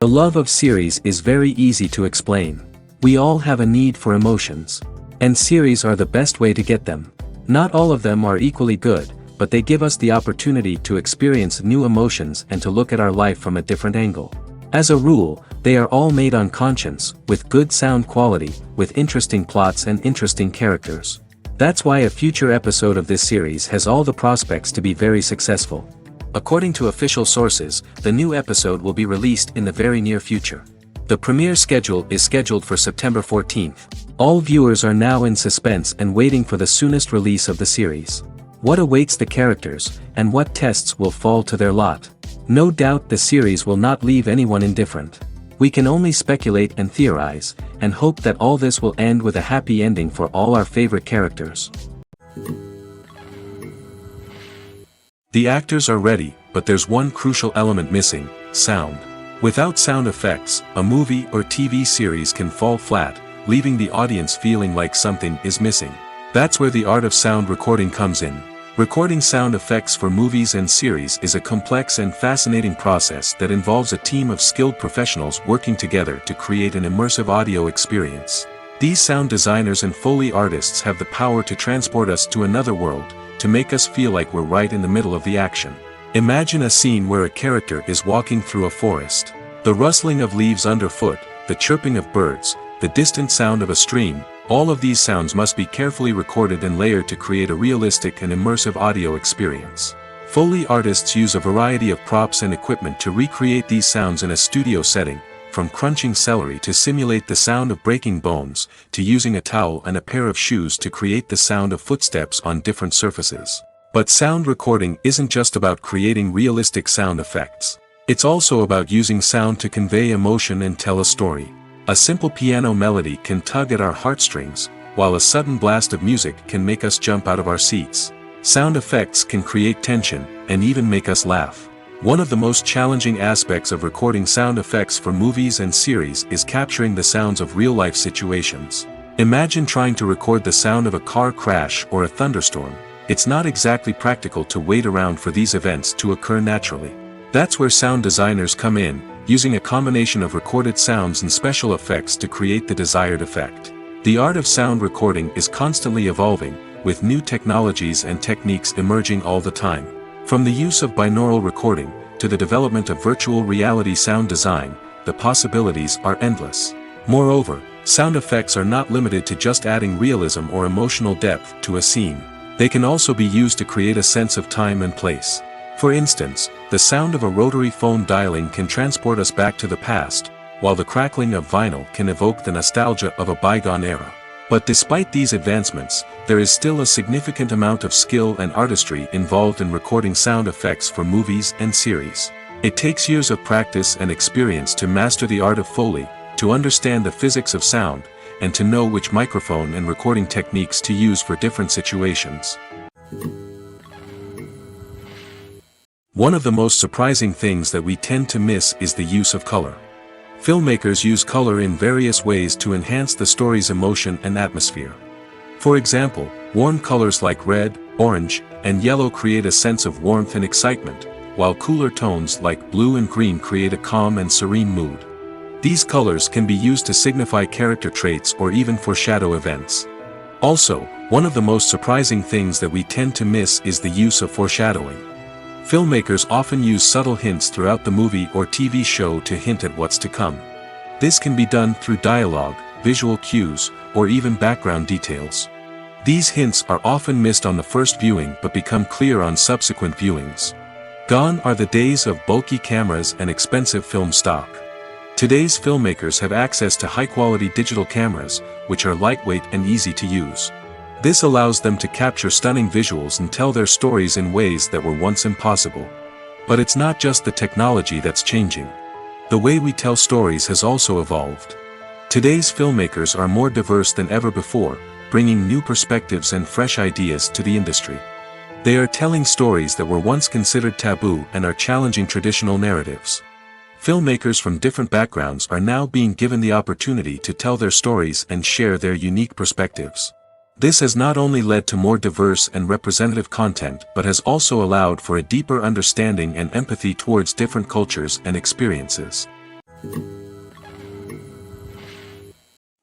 The love of series is very easy to explain. We all have a need for emotions. And series are the best way to get them. Not all of them are equally good, but they give us the opportunity to experience new emotions and to look at our life from a different angle. As a rule, they are all made on conscience, with good sound quality, with interesting plots and interesting characters. That's why a future episode of this series has all the prospects to be very successful. According to official sources, the new episode will be released in the very near future. The premiere schedule is scheduled for September 14th. All viewers are now in suspense and waiting for the soonest release of the series. What awaits the characters, and what tests will fall to their lot? No doubt the series will not leave anyone indifferent. We can only speculate and theorize, and hope that all this will end with a happy ending for all our favorite characters. The actors are ready, but there's one crucial element missing: sound. Without sound effects, a movie or TV series can fall flat, leaving the audience feeling like something is missing. That's where the art of sound recording comes in. Recording sound effects for movies and series is a complex and fascinating process that involves a team of skilled professionals working together to create an immersive audio experience. These sound designers and Foley artists have the power to transport us to another world, to make us feel like we're right in the middle of the action. Imagine a scene where a character is walking through a forest. The rustling of leaves underfoot, the chirping of birds, the distant sound of a stream, all of these sounds must be carefully recorded and layered to create a realistic and immersive audio experience. Foley artists use a variety of props and equipment to recreate these sounds in a studio setting, from crunching celery to simulate the sound of breaking bones, to using a towel and a pair of shoes to create the sound of footsteps on different surfaces. But sound recording isn't just about creating realistic sound effects. It's also about using sound to convey emotion and tell a story. A simple piano melody can tug at our heartstrings, while a sudden blast of music can make us jump out of our seats. Sound effects can create tension, and even make us laugh. One of the most challenging aspects of recording sound effects for movies and series is capturing the sounds of real-life situations. Imagine trying to record the sound of a car crash or a thunderstorm. It's not exactly practical to wait around for these events to occur naturally. That's where sound designers come in, using a combination of recorded sounds and special effects to create the desired effect. The art of sound recording is constantly evolving, with new technologies and techniques emerging all the time. From the use of binaural recording, to the development of virtual reality sound design, the possibilities are endless. Moreover, sound effects are not limited to just adding realism or emotional depth to a scene. They can also be used to create a sense of time and place. For instance, the sound of a rotary phone dialing can transport us back to the past, while the crackling of vinyl can evoke the nostalgia of a bygone era. But despite these advancements, there is still a significant amount of skill and artistry involved in recording sound effects for movies and series. It takes years of practice and experience to master the art of Foley, to understand the physics of sound, and to know which microphone and recording techniques to use for different situations. One of the most surprising things that we tend to miss is the use of color. Filmmakers use color in various ways to enhance the story's emotion and atmosphere. For example, warm colors like red, orange, and yellow create a sense of warmth and excitement, while cooler tones like blue and green create a calm and serene mood. These colors can be used to signify character traits or even foreshadow events. Also, one of the most surprising things that we tend to miss is the use of foreshadowing. Filmmakers often use subtle hints throughout the movie or TV show to hint at what's to come. This can be done through dialogue, visual cues, or even background details. These hints are often missed on the first viewing but become clear on subsequent viewings. Gone are the days of bulky cameras and expensive film stock. Today's filmmakers have access to high-quality digital cameras, which are lightweight and easy to use. This allows them to capture stunning visuals and tell their stories in ways that were once impossible. But it's not just the technology that's changing. The way we tell stories has also evolved. Today's filmmakers are more diverse than ever before, bringing new perspectives and fresh ideas to the industry. They are telling stories that were once considered taboo and are challenging traditional narratives. Filmmakers from different backgrounds are now being given the opportunity to tell their stories and share their unique perspectives. This has not only led to more diverse and representative content but has also allowed for a deeper understanding and empathy towards different cultures and experiences.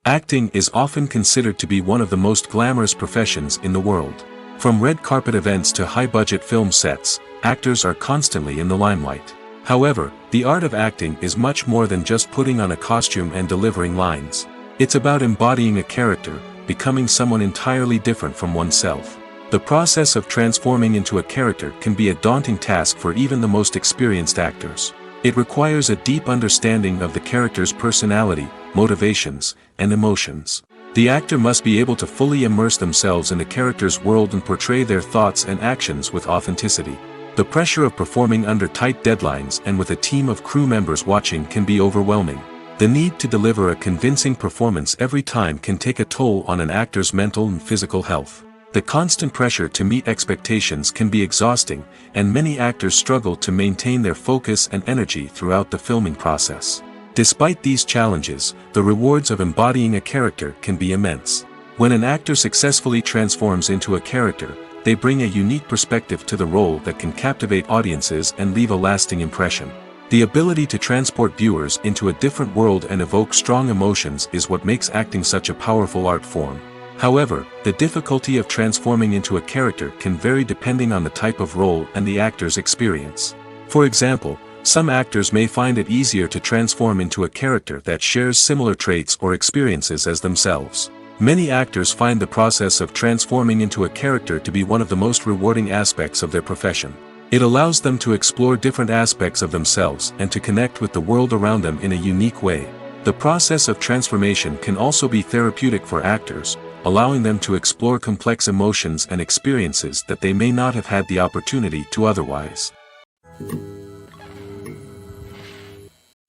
Acting is often considered to be one of the most glamorous professions in the world. From red carpet events to high-budget film sets, actors are constantly in the limelight. However, the art of acting is much more than just putting on a costume and delivering lines. It's about embodying a character, becoming someone entirely different from oneself. The process of transforming into a character can be a daunting task for even the most experienced actors. It requires a deep understanding of the character's personality, motivations, and emotions. The actor must be able to fully immerse themselves in the character's world and portray their thoughts and actions with authenticity. The pressure of performing under tight deadlines and with a team of crew members watching can be overwhelming. The need to deliver a convincing performance every time can take a toll on an actor's mental and physical health. The constant pressure to meet expectations can be exhausting, and many actors struggle to maintain their focus and energy throughout the filming process. Despite these challenges, the rewards of embodying a character can be immense. When an actor successfully transforms into a character, they bring a unique perspective to the role that can captivate audiences and leave a lasting impression. The ability to transport viewers into a different world and evoke strong emotions is what makes acting such a powerful art form. However, the difficulty of transforming into a character can vary depending on the type of role and the actor's experience. For example, some actors may find it easier to transform into a character that shares similar traits or experiences as themselves. Many actors find the process of transforming into a character to be one of the most rewarding aspects of their profession. It allows them to explore different aspects of themselves and to connect with the world around them in a unique way. The process of transformation can also be therapeutic for actors, allowing them to explore complex emotions and experiences that they may not have had the opportunity to otherwise.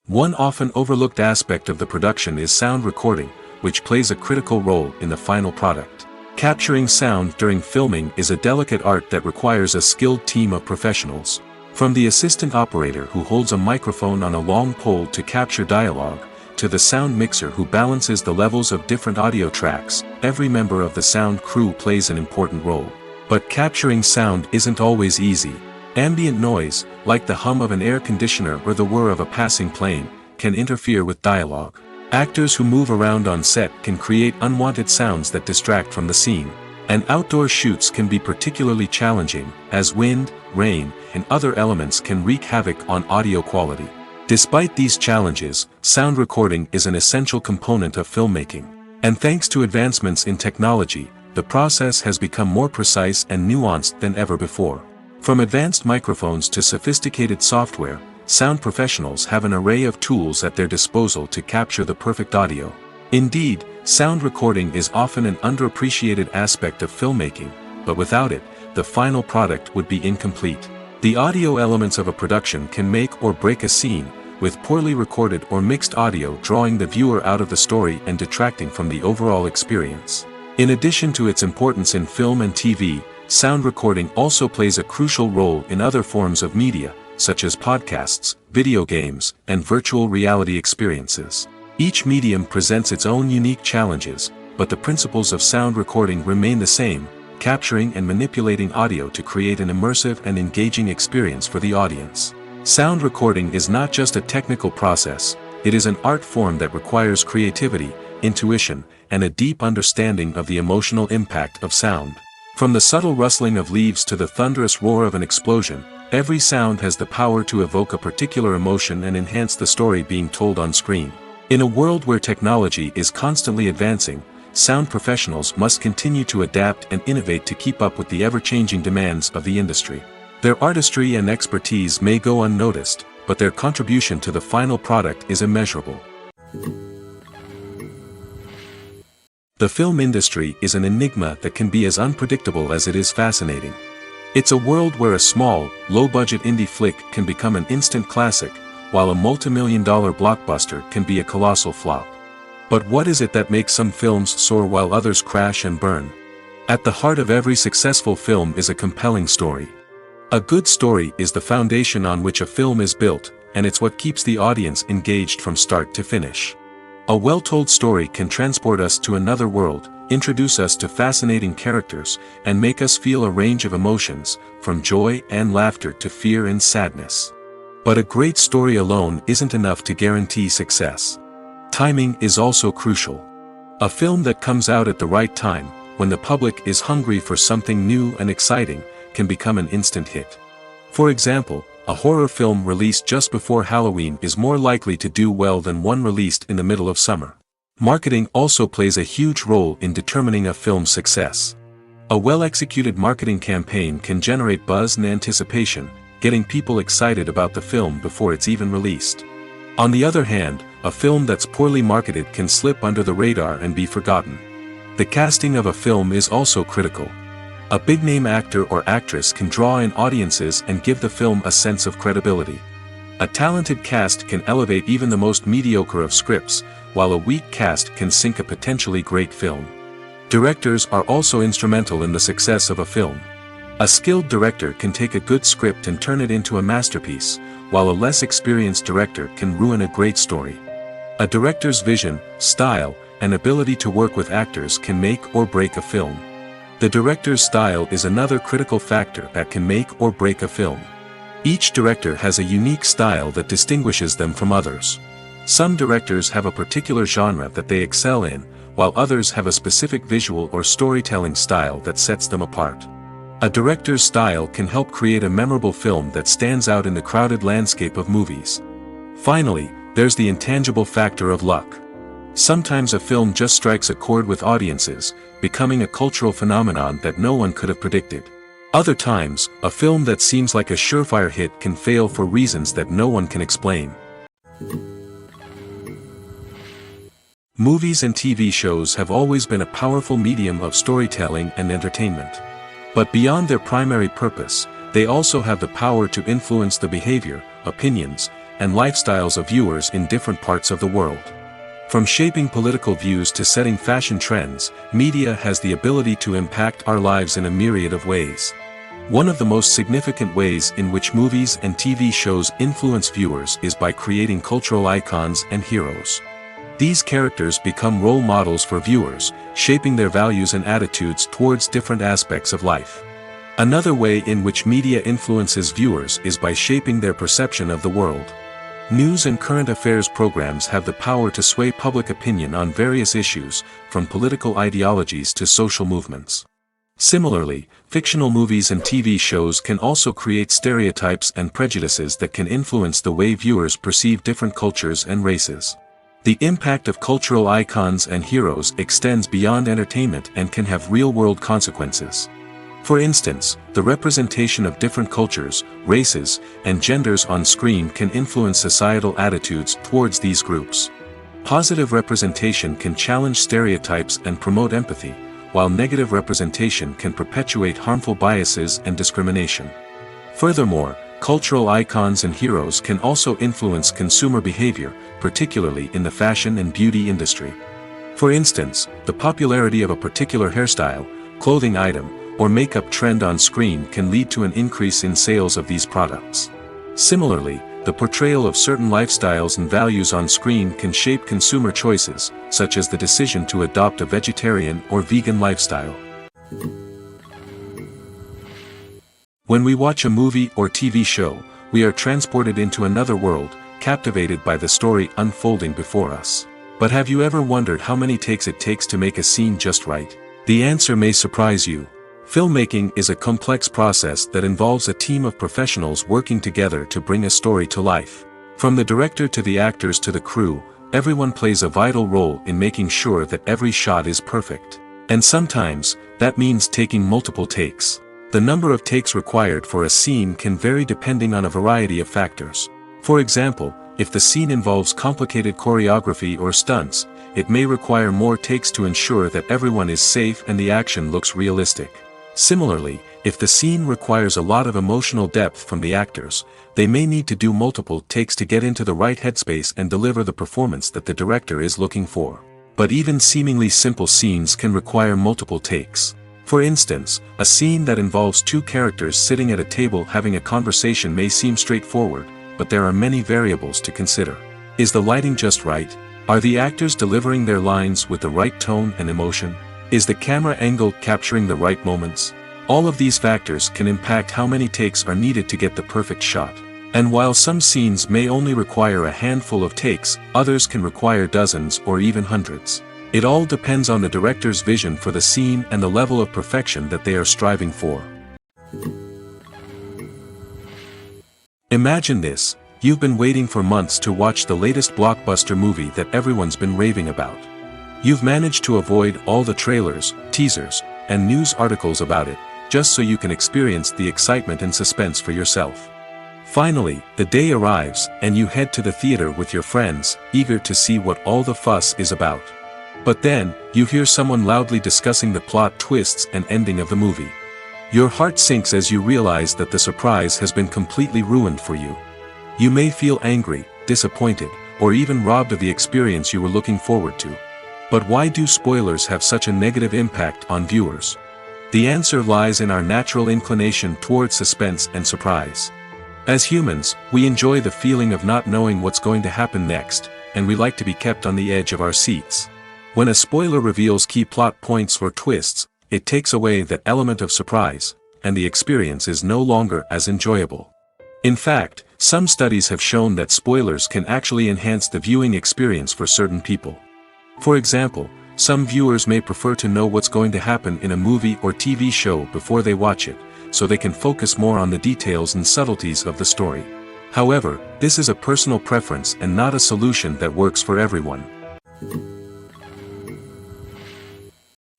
One often overlooked aspect of the production is sound recording, which plays a critical role in the final product. Capturing sound during filming is a delicate art that requires a skilled team of professionals. From the assistant operator who holds a microphone on a long pole to capture dialogue, to the sound mixer who balances the levels of different audio tracks, every member of the sound crew plays an important role. But capturing sound isn't always easy. Ambient noise, like the hum of an air conditioner or the whir of a passing plane, can interfere with dialogue. Actors who move around on set can create unwanted sounds that distract from the scene. And outdoor shoots can be particularly challenging, as wind, rain, and other elements can wreak havoc on audio quality. Despite these challenges, sound recording is an essential component of filmmaking. And thanks to advancements in technology, the process has become more precise and nuanced than ever before. From advanced microphones to sophisticated software, sound professionals have an array of tools at their disposal to capture the perfect audio. Indeed, sound recording is often an underappreciated aspect of filmmaking, but without it, the final product would be incomplete. The audio elements of a production can make or break a scene, with poorly recorded or mixed audio drawing the viewer out of the story and detracting from the overall experience. In addition to its importance in film and TV, sound recording also plays a crucial role in other forms of media, such as podcasts, video games, and virtual reality experiences. Each medium presents its own unique challenges, but the principles of sound recording remain the same: capturing and manipulating audio to create an immersive and engaging experience for the audience. Sound recording is not just a technical process, it is an art form that requires creativity, intuition, and a deep understanding of the emotional impact of sound. From the subtle rustling of leaves to the thunderous roar of an explosion, every sound has the power to evoke a particular emotion and enhance the story being told on screen. In a world where technology is constantly advancing, sound professionals must continue to adapt and innovate to keep up with the ever-changing demands of the industry. Their artistry and expertise may go unnoticed, but their contribution to the final product is immeasurable. The film industry is an enigma that can be as unpredictable as it is fascinating. It's a world where a small, low-budget indie flick can become an instant classic, while a multi-million-dollar blockbuster can be a colossal flop. But what is it that makes some films soar while others crash and burn? At the heart of every successful film is a compelling story. A good story is the foundation on which a film is built, and it's what keeps the audience engaged from start to finish. A well-told story can transport us to another world, introduce us to fascinating characters, and make us feel a range of emotions, from joy and laughter to fear and sadness. But a great story alone isn't enough to guarantee success. Timing is also crucial. A film that comes out at the right time, when the public is hungry for something new and exciting, can become an instant hit. For example, a horror film released just before Halloween is more likely to do well than one released in the middle of summer. Marketing also plays a huge role in determining a film's success. A well-executed marketing campaign can generate buzz and anticipation, getting people excited about the film before it's even released. On the other hand, a film that's poorly marketed can slip under the radar and be forgotten. The casting of a film is also critical. A big-name actor or actress can draw in audiences and give the film a sense of credibility. A talented cast can elevate even the most mediocre of scripts, while a weak cast can sink a potentially great film. Directors are also instrumental in the success of a film. A skilled director can take a good script and turn it into a masterpiece, while a less experienced director can ruin a great story. A director's vision, style, and ability to work with actors can make or break a film. The director's style is another critical factor that can make or break a film. Each director has a unique style that distinguishes them from others. Some directors have a particular genre that they excel in, while others have a specific visual or storytelling style that sets them apart. A director's style can help create a memorable film that stands out in the crowded landscape of movies. Finally, there's the intangible factor of luck. Sometimes a film just strikes a chord with audiences, becoming a cultural phenomenon that no one could have predicted. Other times, a film that seems like a surefire hit can fail for reasons that no one can explain. Movies and TV shows have always been a powerful medium of storytelling and entertainment. But beyond their primary purpose, they also have the power to influence the behavior, opinions, and lifestyles of viewers in different parts of the world. From shaping political views to setting fashion trends, media has the ability to impact our lives in a myriad of ways. One of the most significant ways in which movies and TV shows influence viewers is by creating cultural icons and heroes. These characters become role models for viewers, shaping their values and attitudes towards different aspects of life. Another way in which media influences viewers is by shaping their perception of the world. News and current affairs programs have the power to sway public opinion on various issues, from political ideologies to social movements. Similarly, fictional movies and TV shows can also create stereotypes and prejudices that can influence the way viewers perceive different cultures and races. The impact of cultural icons and heroes extends beyond entertainment and can have real-world consequences. For instance, the representation of different cultures, races, and genders on screen can influence societal attitudes towards these groups. Positive representation can challenge stereotypes and promote empathy, while negative representation can perpetuate harmful biases and discrimination. Furthermore, cultural icons and heroes can also influence consumer behavior, particularly in the fashion and beauty industry. For instance, the popularity of a particular hairstyle, clothing item, or makeup trend on screen can lead to an increase in sales of these products. Similarly, the portrayal of certain lifestyles and values on screen can shape consumer choices, such as the decision to adopt a vegetarian or vegan lifestyle. When we watch a movie or TV show, we are transported into another world, captivated by the story unfolding before us. But have you ever wondered how many takes it takes to make a scene just right? The answer may surprise you. Filmmaking is a complex process that involves a team of professionals working together to bring a story to life. From the director to the actors to the crew, everyone plays a vital role in making sure that every shot is perfect. And sometimes, that means taking multiple takes. The number of takes required for a scene can vary depending on a variety of factors. For example, if the scene involves complicated choreography or stunts, it may require more takes to ensure that everyone is safe and the action looks realistic. Similarly, if the scene requires a lot of emotional depth from the actors, they may need to do multiple takes to get into the right headspace and deliver the performance that the director is looking for. But even seemingly simple scenes can require multiple takes. For instance, a scene that involves two characters sitting at a table having a conversation may seem straightforward, but there are many variables to consider. Is the lighting just right? Are the actors delivering their lines with the right tone and emotion? Is the camera angle capturing the right moments? All of these factors can impact how many takes are needed to get the perfect shot. And while some scenes may only require a handful of takes, others can require dozens or even hundreds. It all depends on the director's vision for the scene and the level of perfection that they are striving for. Imagine this: you've been waiting for months to watch the latest blockbuster movie that everyone's been raving about. You've managed to avoid all the trailers, teasers, and news articles about it, just so you can experience the excitement and suspense for yourself. Finally, the day arrives, and you head to the theater with your friends, eager to see what all the fuss is about. But then, you hear someone loudly discussing the plot twists and ending of the movie. Your heart sinks as you realize that the surprise has been completely ruined for you. You may feel angry, disappointed, or even robbed of the experience you were looking forward to. But why do spoilers have such a negative impact on viewers? The answer lies in our natural inclination towards suspense and surprise. As humans, we enjoy the feeling of not knowing what's going to happen next, and we like to be kept on the edge of our seats. When a spoiler reveals key plot points or twists, it takes away that element of surprise, and the experience is no longer as enjoyable. In fact, some studies have shown that spoilers can actually enhance the viewing experience for certain people. For example, some viewers may prefer to know what's going to happen in a movie or TV show before they watch it, so they can focus more on the details and subtleties of the story. However, this is a personal preference and not a solution that works for everyone.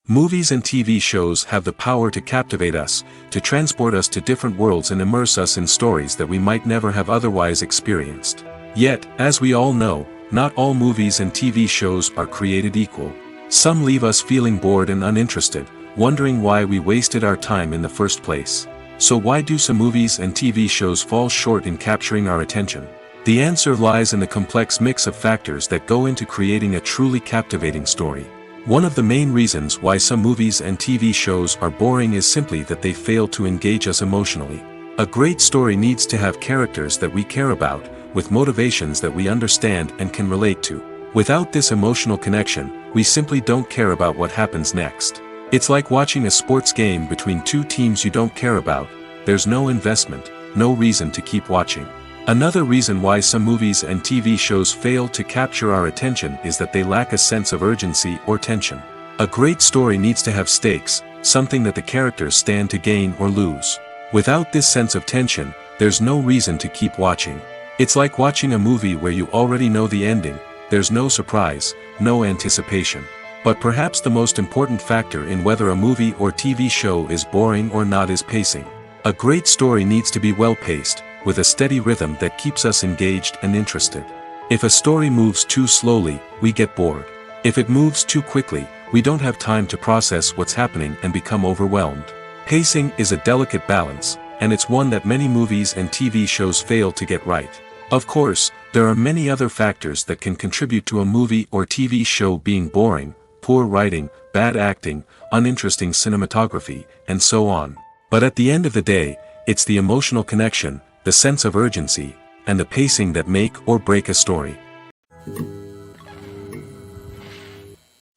Movies and TV shows have the power to captivate us, to transport us to different worlds and immerse us in stories that we might never have otherwise experienced. Yet, as we all know, not all movies and TV shows are created equal. Some leave us feeling bored and uninterested, wondering why we wasted our time in the first place. So why do some movies and TV shows fall short in capturing our attention? The answer lies in the complex mix of factors that go into creating a truly captivating story. One of the main reasons why some movies and TV shows are boring is simply that they fail to engage us emotionally. A great story needs to have characters that we care about, with motivations that we understand and can relate to. Without this emotional connection, we simply don't care about what happens next. It's like watching a sports game between two teams you don't care about. There's no investment, no reason to keep watching. Another reason why some movies and TV shows fail to capture our attention is that they lack a sense of urgency or tension. A great story needs to have stakes, something that the characters stand to gain or lose. Without this sense of tension, there's no reason to keep watching. It's like watching a movie where you already know the ending. There's no surprise, no anticipation. But perhaps the most important factor in whether a movie or TV show is boring or not is pacing. A great story needs to be well-paced, with a steady rhythm that keeps us engaged and interested. If a story moves too slowly, we get bored. If it moves too quickly, we don't have time to process what's happening and become overwhelmed. Pacing is a delicate balance, and it's one that many movies and TV shows fail to get right. Of course, there are many other factors that can contribute to a movie or TV show being boring: poor writing, bad acting, uninteresting cinematography, and so on. But at the end of the day, it's the emotional connection, the sense of urgency, and the pacing that make or break a story.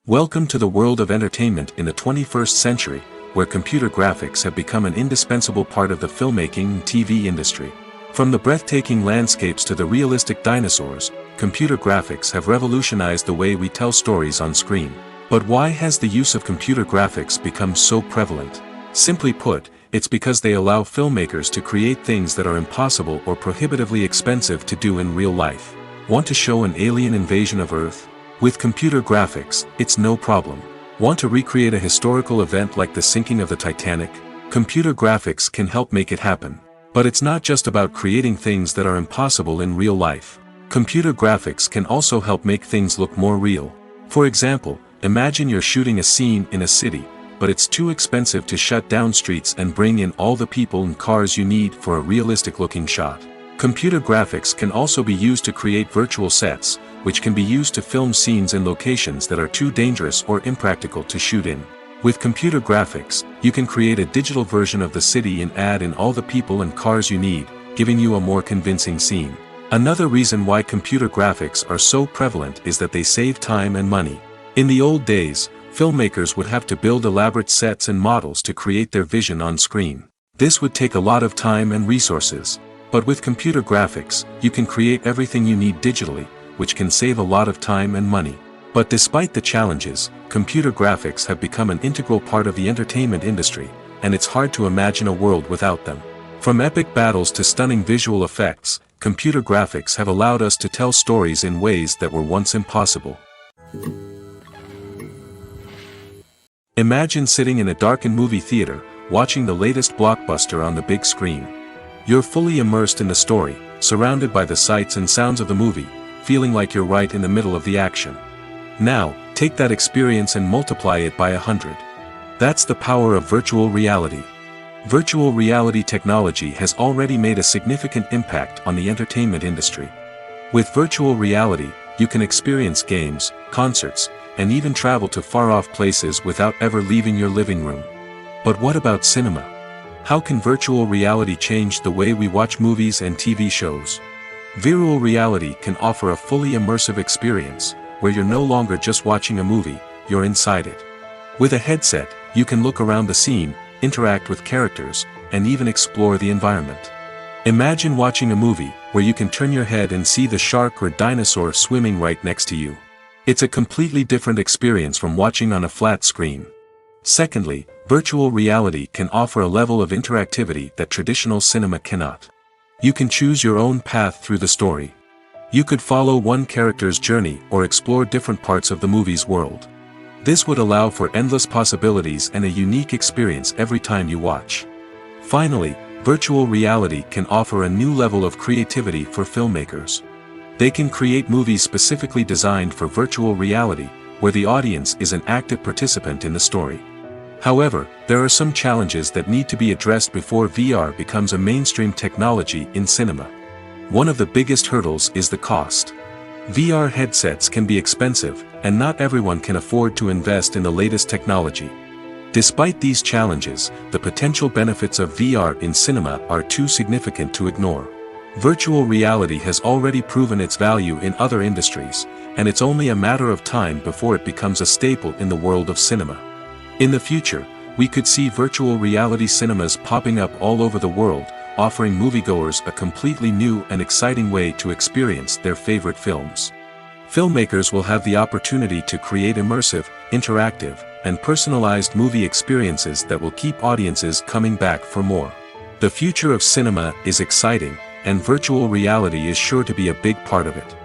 Welcome to the world of entertainment in the 21st century, where computer graphics have become an indispensable part of the filmmaking and TV industry. From the breathtaking landscapes to the realistic dinosaurs, computer graphics have revolutionized the way we tell stories on screen. But why has the use of computer graphics become so prevalent? Simply put, it's because they allow filmmakers to create things that are impossible or prohibitively expensive to do in real life. Want to show an alien invasion of Earth? With computer graphics, it's no problem. Want to recreate a historical event like the sinking of the Titanic? Computer graphics can help make it happen. But it's not just about creating things that are impossible in real life. Computer graphics can also help make things look more real. For example, imagine you're shooting a scene in a city, but it's too expensive to shut down streets and bring in all the people and cars you need for a realistic-looking shot. Computer graphics can also be used to create virtual sets, which can be used to film scenes in locations that are too dangerous or impractical to shoot in. With computer graphics, you can create a digital version of the city and add in all the people and cars you need, giving you a more convincing scene. Another reason why computer graphics are so prevalent is that they save time and money. In the old days, filmmakers would have to build elaborate sets and models to create their vision on screen. This would take a lot of time and resources. But with computer graphics, you can create everything you need digitally, which can save a lot of time and money. But despite the challenges, computer graphics have become an integral part of the entertainment industry, and it's hard to imagine a world without them. From epic battles to stunning visual effects, computer graphics have allowed us to tell stories in ways that were once impossible. Imagine sitting in a darkened movie theater, watching the latest blockbuster on the big screen. You're fully immersed in the story, surrounded by the sights and sounds of the movie, feeling like you're right in the middle of the action. Now, take that experience and multiply it by 100. That's the power of virtual reality. Virtual reality technology has already made a significant impact on the entertainment industry. With virtual reality, you can experience games, concerts, and even travel to far-off places without ever leaving your living room. But what about cinema? How can virtual reality change the way we watch movies and TV shows? Virtual reality can offer a fully immersive experience, where you're no longer just watching a movie, you're inside it. With a headset, you can look around the scene, interact with characters, and even explore the environment. Imagine watching a movie where you can turn your head and see the shark or dinosaur swimming right next to you. It's a completely different experience from watching on a flat screen. Secondly, virtual reality can offer a level of interactivity that traditional cinema cannot. You can choose your own path through the story. You could follow one character's journey or explore different parts of the movie's world. This would allow for endless possibilities and a unique experience every time you watch. Finally, virtual reality can offer a new level of creativity for filmmakers. They can create movies specifically designed for virtual reality, where the audience is an active participant in the story. However, there are some challenges that need to be addressed before VR becomes a mainstream technology in cinema. One of the biggest hurdles is the cost. VR headsets can be expensive, and not everyone can afford to invest in the latest technology. Despite these challenges, the potential benefits of VR in cinema are too significant to ignore. Virtual reality has already proven its value in other industries, and it's only a matter of time before it becomes a staple in the world of cinema. In the future, we could see virtual reality cinemas popping up all over the world, offering moviegoers a completely new and exciting way to experience their favorite films. Filmmakers will have the opportunity to create immersive, interactive, and personalized movie experiences that will keep audiences coming back for more. The future of cinema is exciting, and virtual reality is sure to be a big part of it.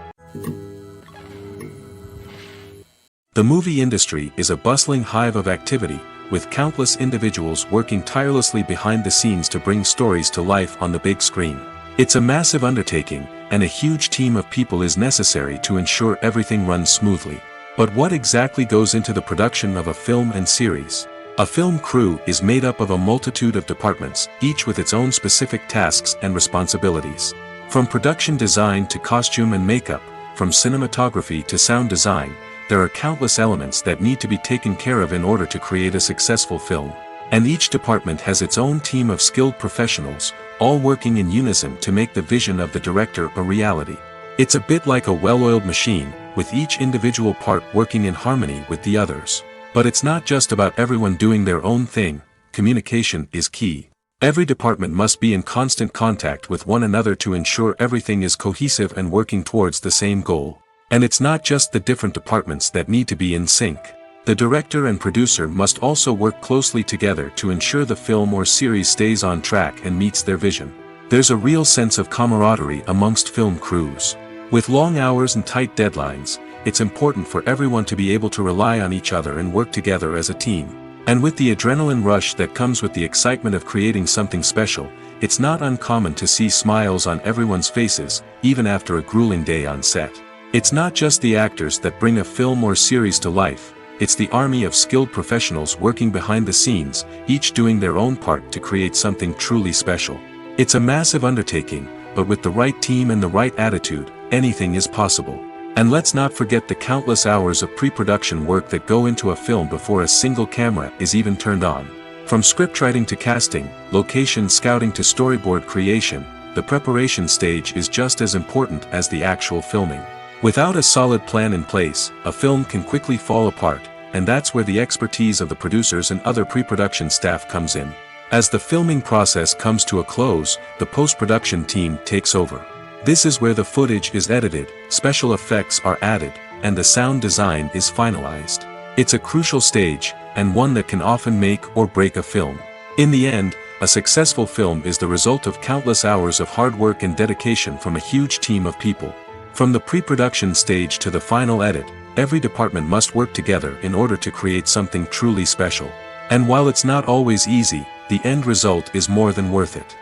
The movie industry is a bustling hive of activity, with countless individuals working tirelessly behind the scenes to bring stories to life on the big screen. It's a massive undertaking, and a huge team of people is necessary to ensure everything runs smoothly. But what exactly goes into the production of a film and series? A film crew is made up of a multitude of departments, each with its own specific tasks and responsibilities. From production design to costume and makeup, from cinematography to sound design, there are countless elements that need to be taken care of in order to create a successful film. And each department has its own team of skilled professionals, all working in unison to make the vision of the director a reality. It's a bit like a well-oiled machine, with each individual part working in harmony with the others. But it's not just about everyone doing their own thing. Communication is key. Every department must be in constant contact with one another to ensure everything is cohesive and working towards the same goal. And it's not just the different departments that need to be in sync. The director and producer must also work closely together to ensure the film or series stays on track and meets their vision. There's a real sense of camaraderie amongst film crews. With long hours and tight deadlines, it's important for everyone to be able to rely on each other and work together as a team. And with the adrenaline rush that comes with the excitement of creating something special, it's not uncommon to see smiles on everyone's faces, even after a grueling day on set. It's not just the actors that bring a film or series to life, it's the army of skilled professionals working behind the scenes, each doing their own part to create something truly special. It's a massive undertaking, but with the right team and the right attitude, anything is possible. And let's not forget the countless hours of pre-production work that go into a film before a single camera is even turned on. From scriptwriting to casting, location scouting to storyboard creation, the preparation stage is just as important as the actual filming. Without a solid plan in place, a film can quickly fall apart, and that's where the expertise of the producers and other pre-production staff comes in. As the filming process comes to a close, the post-production team takes over. This is where the footage is edited, special effects are added, and the sound design is finalized. It's a crucial stage, and one that can often make or break a film. In the end, a successful film is the result of countless hours of hard work and dedication from a huge team of people. From the pre-production stage to the final edit, every department must work together in order to create something truly special. And while it's not always easy, the end result is more than worth it.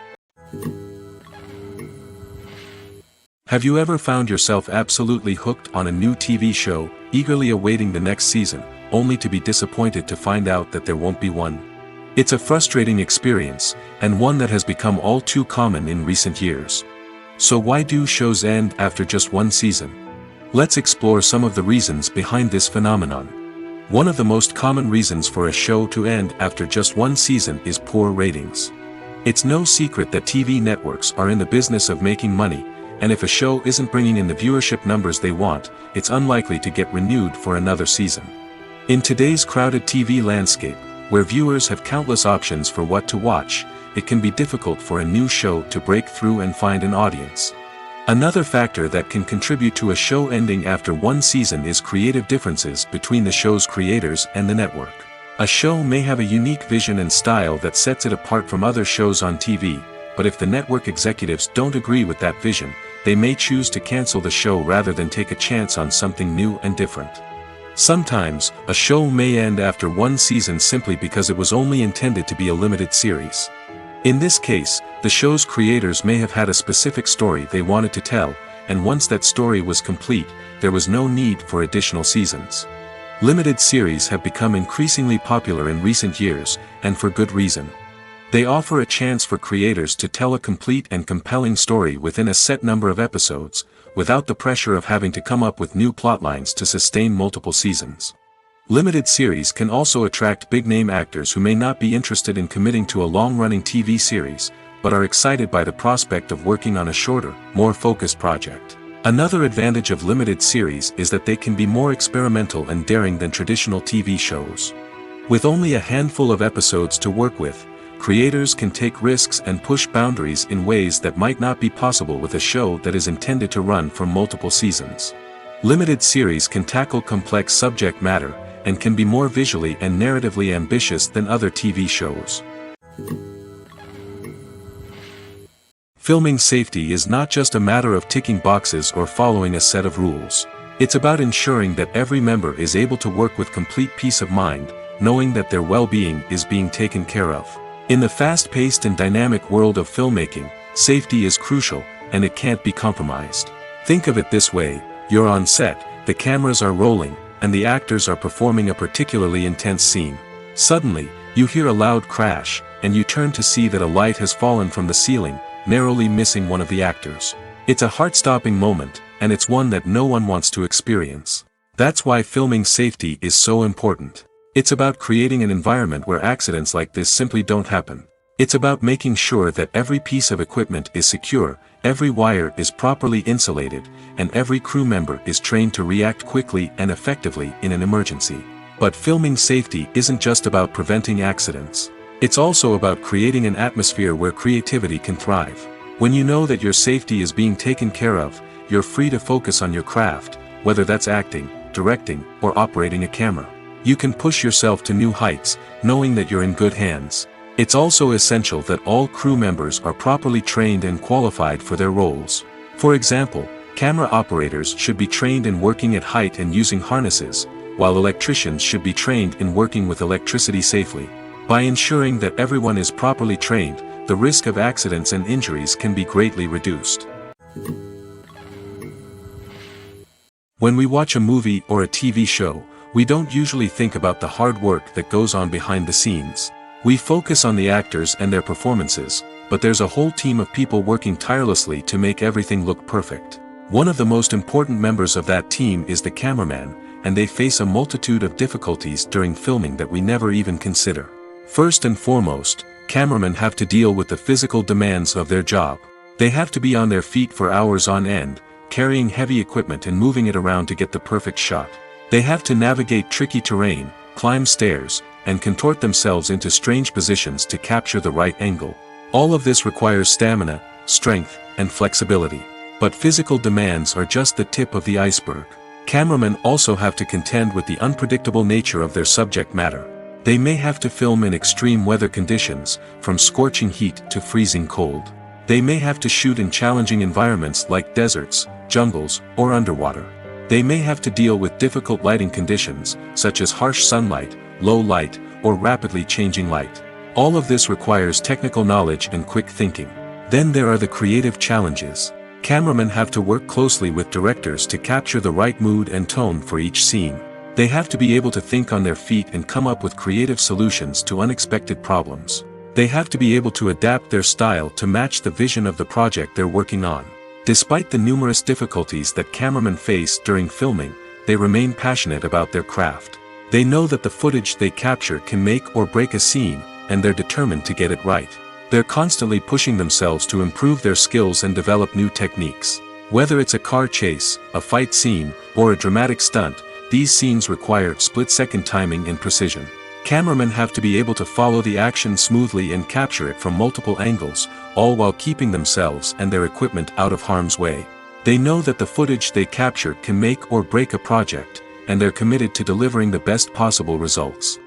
Have you ever found yourself absolutely hooked on a new TV show, eagerly awaiting the next season, only to be disappointed to find out that there won't be one? It's a frustrating experience, and one that has become all too common in recent years. So why do shows end after just one season? Let's explore some of the reasons behind this phenomenon. One of the most common reasons for a show to end after just one season is poor ratings. It's no secret that TV networks are in the business of making money, and if a show isn't bringing in the viewership numbers they want, it's unlikely to get renewed for another season. In today's crowded TV landscape, where viewers have countless options for what to watch, it can be difficult for a new show to break through and find an audience. Another factor that can contribute to a show ending after one season is creative differences between the show's creators and the network. A show may have a unique vision and style that sets it apart from other shows on TV, but if the network executives don't agree with that vision, they may choose to cancel the show rather than take a chance on something new and different. Sometimes, a show may end after one season simply because it was only intended to be a limited series. In this case, the show's creators may have had a specific story they wanted to tell, and once that story was complete, there was no need for additional seasons. Limited series have become increasingly popular in recent years, and for good reason. They offer a chance for creators to tell a complete and compelling story within a set number of episodes, without the pressure of having to come up with new plotlines to sustain multiple seasons. Limited series can also attract big-name actors who may not be interested in committing to a long-running TV series, but are excited by the prospect of working on a shorter, more focused project. Another advantage of limited series is that they can be more experimental and daring than traditional TV shows. With only a handful of episodes to work with, creators can take risks and push boundaries in ways that might not be possible with a show that is intended to run for multiple seasons. Limited series can tackle complex subject matter, and can be more visually and narratively ambitious than other TV shows. Filming safety is not just a matter of ticking boxes or following a set of rules. It's about ensuring that every member is able to work with complete peace of mind, knowing that their well-being is being taken care of. In the fast-paced and dynamic world of filmmaking, safety is crucial, and it can't be compromised. Think of it this way: you're on set, the cameras are rolling, and the actors are performing a particularly intense scene. Suddenly, you hear a loud crash, and you turn to see that a light has fallen from the ceiling, narrowly missing one of the actors. It's a heart-stopping moment, and it's one that no one wants to experience. That's why filming safety is so important. It's about creating an environment where accidents like this simply don't happen. It's about making sure that every piece of equipment is secure, every wire is properly insulated, and every crew member is trained to react quickly and effectively in an emergency. But filming safety isn't just about preventing accidents. It's also about creating an atmosphere where creativity can thrive. When you know that your safety is being taken care of, you're free to focus on your craft, whether that's acting, directing, or operating a camera. You can push yourself to new heights, knowing that you're in good hands. It's also essential that all crew members are properly trained and qualified for their roles. For example, camera operators should be trained in working at height and using harnesses, while electricians should be trained in working with electricity safely. By ensuring that everyone is properly trained, the risk of accidents and injuries can be greatly reduced. When we watch a movie or a TV show, we don't usually think about the hard work that goes on behind the scenes. We focus on the actors and their performances, but there's a whole team of people working tirelessly to make everything look perfect. One of the most important members of that team is the cameraman, and they face a multitude of difficulties during filming that we never even consider. First and foremost, cameramen have to deal with the physical demands of their job. They have to be on their feet for hours on end, carrying heavy equipment and moving it around to get the perfect shot. They have to navigate tricky terrain, climb stairs, and contort themselves into strange positions to capture the right angle. All of this requires stamina, strength, and flexibility. But physical demands are just the tip of the iceberg. Cameramen also have to contend with the unpredictable nature of their subject matter. They may have to film in extreme weather conditions, from scorching heat to freezing cold. They may have to shoot in challenging environments like deserts, jungles, or underwater. They may have to deal with difficult lighting conditions, such as harsh sunlight, low light, or rapidly changing light. All of this requires technical knowledge and quick thinking. Then there are the creative challenges. Cameramen have to work closely with directors to capture the right mood and tone for each scene. They have to be able to think on their feet and come up with creative solutions to unexpected problems. They have to be able to adapt their style to match the vision of the project they're working on. Despite the numerous difficulties that cameramen face during filming, they remain passionate about their craft. They know that the footage they capture can make or break a scene, and they're determined to get it right. They're constantly pushing themselves to improve their skills and develop new techniques. Whether it's a car chase, a fight scene, or a dramatic stunt, these scenes require split-second timing and precision. Cameramen have to be able to follow the action smoothly and capture it from multiple angles, all while keeping themselves and their equipment out of harm's way. They know that the footage they capture can make or break a project, and they're committed to delivering the best possible results.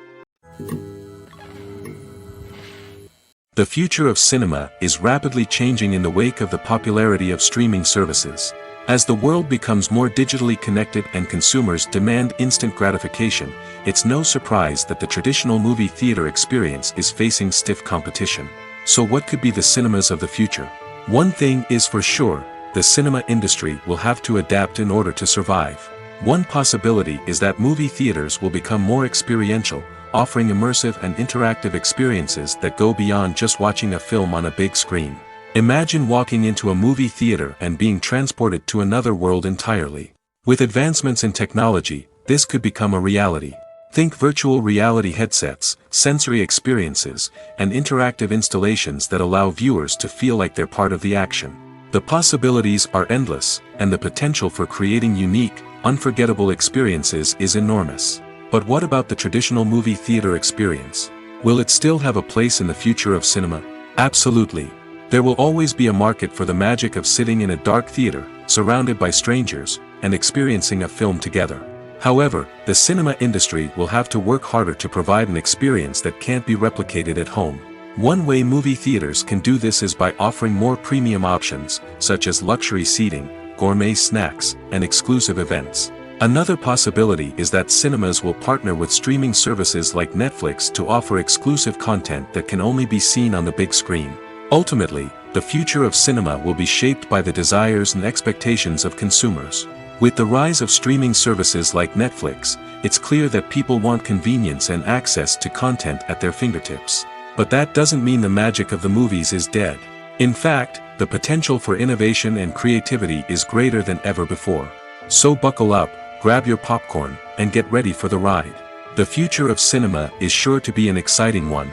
The future of cinema is rapidly changing in the wake of the popularity of streaming services. As the world becomes more digitally connected and consumers demand instant gratification, it's no surprise that the traditional movie theater experience is facing stiff competition. So what could be the cinemas of the future? One thing is for sure, the cinema industry will have to adapt in order to survive. One possibility is that movie theaters will become more experiential, offering immersive and interactive experiences that go beyond just watching a film on a big screen. Imagine walking into a movie theater and being transported to another world entirely. With advancements in technology, this could become a reality. Think virtual reality headsets, sensory experiences, and interactive installations that allow viewers to feel like they're part of the action. The possibilities are endless, and the potential for creating unique, unforgettable experiences is enormous. But what about the traditional movie theater experience? Will it still have a place in the future of cinema? Absolutely. There will always be a market for the magic of sitting in a dark theater, surrounded by strangers, and experiencing a film together. However, the cinema industry will have to work harder to provide an experience that can't be replicated at home. One way movie theaters can do this is by offering more premium options, such as luxury seating, gourmet snacks, and exclusive events. Another possibility is that cinemas will partner with streaming services like Netflix to offer exclusive content that can only be seen on the big screen. Ultimately, the future of cinema will be shaped by the desires and expectations of consumers. With the rise of streaming services like Netflix, it's clear that people want convenience and access to content at their fingertips. But that doesn't mean the magic of the movies is dead. In fact, the potential for innovation and creativity is greater than ever before. So buckle up, grab your popcorn, and get ready for the ride. The future of cinema is sure to be an exciting one.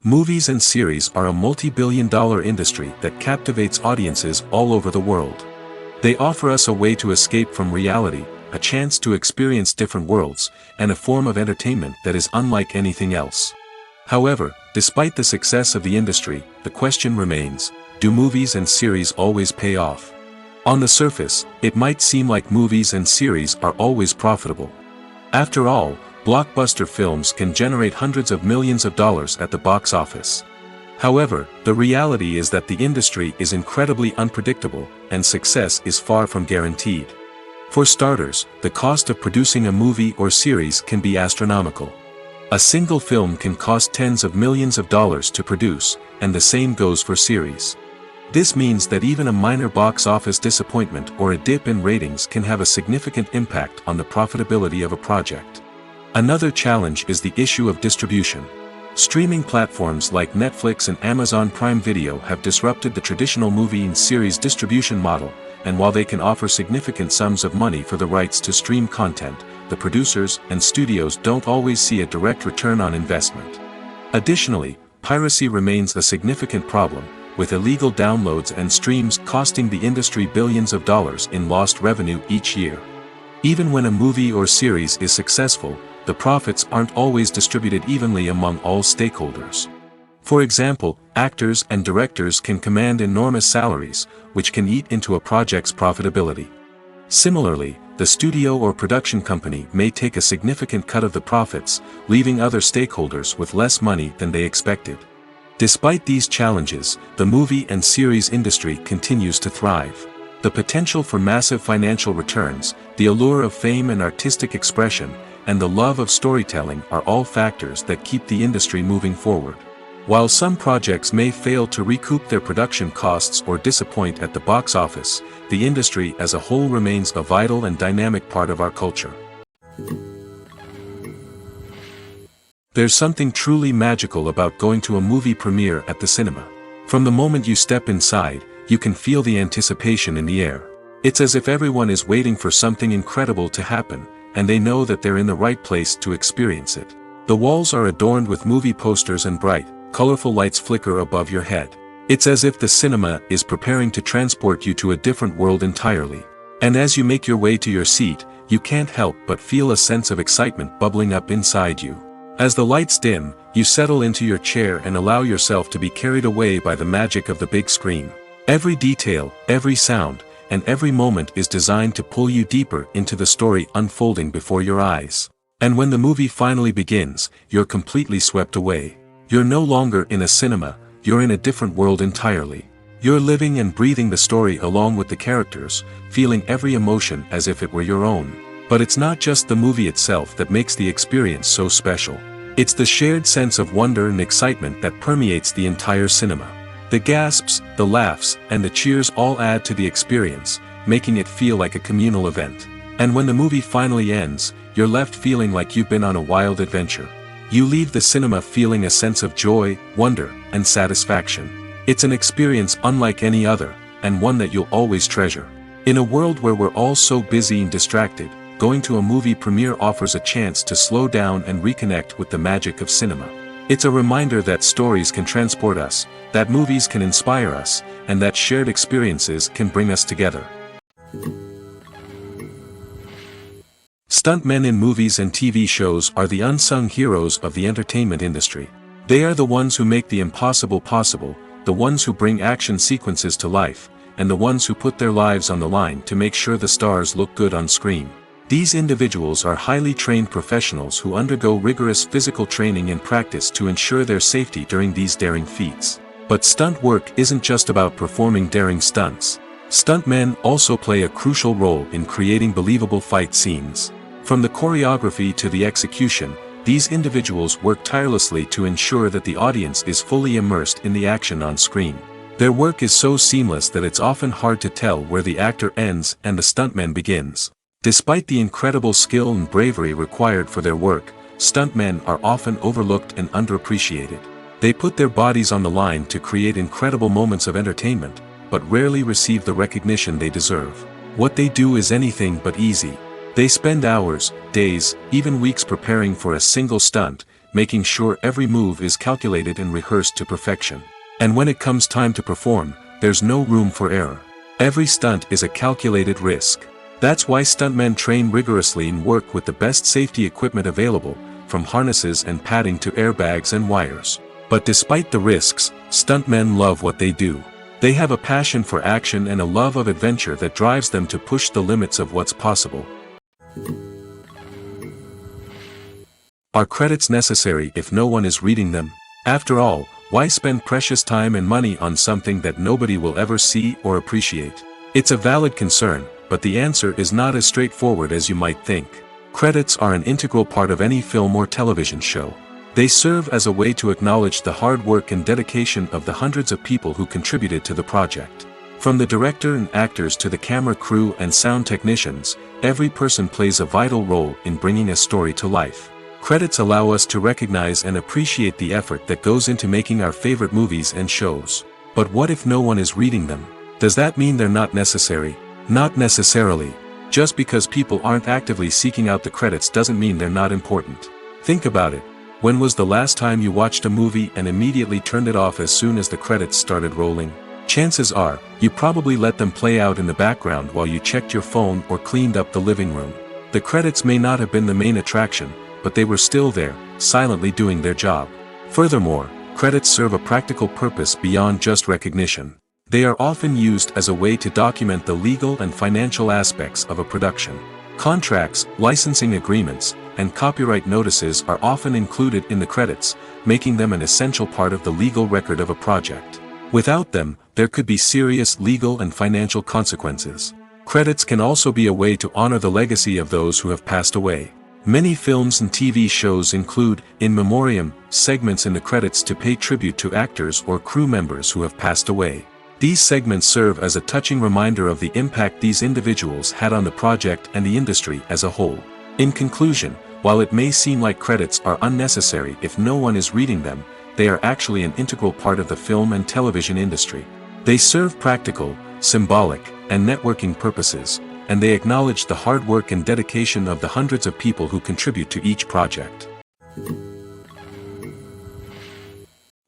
Movies and series are a multi-billion-dollar industry that captivates audiences all over the world. They offer us a way to escape from reality, a chance to experience different worlds, and a form of entertainment that is unlike anything else. However, despite the success of the industry, the question remains, do movies and series always pay off? On the surface, it might seem like movies and series are always profitable. After all, blockbuster films can generate hundreds of millions of dollars at the box office. However, the reality is that the industry is incredibly unpredictable, and success is far from guaranteed. For starters, the cost of producing a movie or series can be astronomical. A single film can cost tens of millions of dollars to produce, and the same goes for series. This means that even a minor box office disappointment or a dip in ratings can have a significant impact on the profitability of a project. Another challenge is the issue of distribution. Streaming platforms like Netflix and Amazon Prime Video have disrupted the traditional movie and series distribution model, and while they can offer significant sums of money for the rights to stream content, the producers and studios don't always see a direct return on investment. Additionally, piracy remains a significant problem, with illegal downloads and streams costing the industry billions of dollars in lost revenue each year. Even when a movie or series is successful, the profits aren't always distributed evenly among all stakeholders. For example, actors and directors can command enormous salaries, which can eat into a project's profitability. Similarly, the studio or production company may take a significant cut of the profits, leaving other stakeholders with less money than they expected. Despite these challenges, the movie and series industry continues to thrive. The potential for massive financial returns, the allure of fame and artistic expression, and the love of storytelling are all factors that keep the industry moving forward. While some projects may fail to recoup their production costs or disappoint at the box office, the industry as a whole remains a vital and dynamic part of our culture. There's something truly magical about going to a movie premiere at the cinema. From the moment you step inside, you can feel the anticipation in the air. It's as if everyone is waiting for something incredible to happen, and they know that they're in the right place to experience it. The walls are adorned with movie posters and bright, colorful lights flicker above your head. It's as if the cinema is preparing to transport you to a different world entirely. And as you make your way to your seat, you can't help but feel a sense of excitement bubbling up inside you. As the lights dim, you settle into your chair and allow yourself to be carried away by the magic of the big screen. Every detail, every sound, and every moment is designed to pull you deeper into the story unfolding before your eyes. And when the movie finally begins, you're completely swept away. You're no longer in a cinema, you're in a different world entirely. You're living and breathing the story along with the characters, feeling every emotion as if it were your own. But it's not just the movie itself that makes the experience so special. It's the shared sense of wonder and excitement that permeates the entire cinema. The gasps, the laughs, and the cheers all add to the experience, making it feel like a communal event. And when the movie finally ends, you're left feeling like you've been on a wild adventure. You leave the cinema feeling a sense of joy, wonder, and satisfaction. It's an experience unlike any other, and one that you'll always treasure. In a world where we're all so busy and distracted, going to a movie premiere offers a chance to slow down and reconnect with the magic of cinema. It's a reminder that stories can transport us, that movies can inspire us, and that shared experiences can bring us together. Stuntmen in movies and TV shows are the unsung heroes of the entertainment industry. They are the ones who make the impossible possible, the ones who bring action sequences to life, and the ones who put their lives on the line to make sure the stars look good on screen. These individuals are highly trained professionals who undergo rigorous physical training and practice to ensure their safety during these daring feats. But stunt work isn't just about performing daring stunts. Stuntmen also play a crucial role in creating believable fight scenes. From the choreography to the execution, these individuals work tirelessly to ensure that the audience is fully immersed in the action on screen. Their work is so seamless that it's often hard to tell where the actor ends and the stuntman begins. Despite the incredible skill and bravery required for their work, stuntmen are often overlooked and underappreciated. They put their bodies on the line to create incredible moments of entertainment, but rarely receive the recognition they deserve. What they do is anything but easy. They spend hours, days, even weeks preparing for a single stunt, making sure every move is calculated and rehearsed to perfection. And when it comes time to perform, there's no room for error. Every stunt is a calculated risk. That's why stuntmen train rigorously and work with the best safety equipment available, from harnesses and padding to airbags and wires. But despite the risks, stuntmen love what they do. They have a passion for action and a love of adventure that drives them to push the limits of what's possible. Are credits necessary if no one is reading them? After all, why spend precious time and money on something that nobody will ever see or appreciate? It's a valid concern, but the answer is not as straightforward as you might think. Credits are an integral part of any film or television show. They serve as a way to acknowledge the hard work and dedication of the hundreds of people who contributed to the project. From the director and actors to the camera crew and sound technicians, every person plays a vital role in bringing a story to life. Credits allow us to recognize and appreciate the effort that goes into making our favorite movies and shows. But what if no one is reading them? Does that mean they're not necessary? Not necessarily. Just because people aren't actively seeking out the credits doesn't mean they're not important. Think about it. When was the last time you watched a movie and immediately turned it off as soon as the credits started rolling? Chances are, you probably let them play out in the background while you checked your phone or cleaned up the living room. The credits may not have been the main attraction, but they were still there, silently doing their job. Furthermore, credits serve a practical purpose beyond just recognition. They are often used as a way to document the legal and financial aspects of a production. Contracts, licensing agreements, and copyright notices are often included in the credits, making them an essential part of the legal record of a project. Without them, there could be serious legal and financial consequences. Credits can also be a way to honor the legacy of those who have passed away. Many films and TV shows include, in memoriam, segments in the credits to pay tribute to actors or crew members who have passed away. These segments serve as a touching reminder of the impact these individuals had on the project and the industry as a whole. In conclusion, while it may seem like credits are unnecessary if no one is reading them, they are actually an integral part of the film and television industry. They serve practical, symbolic, and networking purposes, and they acknowledge the hard work and dedication of the hundreds of people who contribute to each project.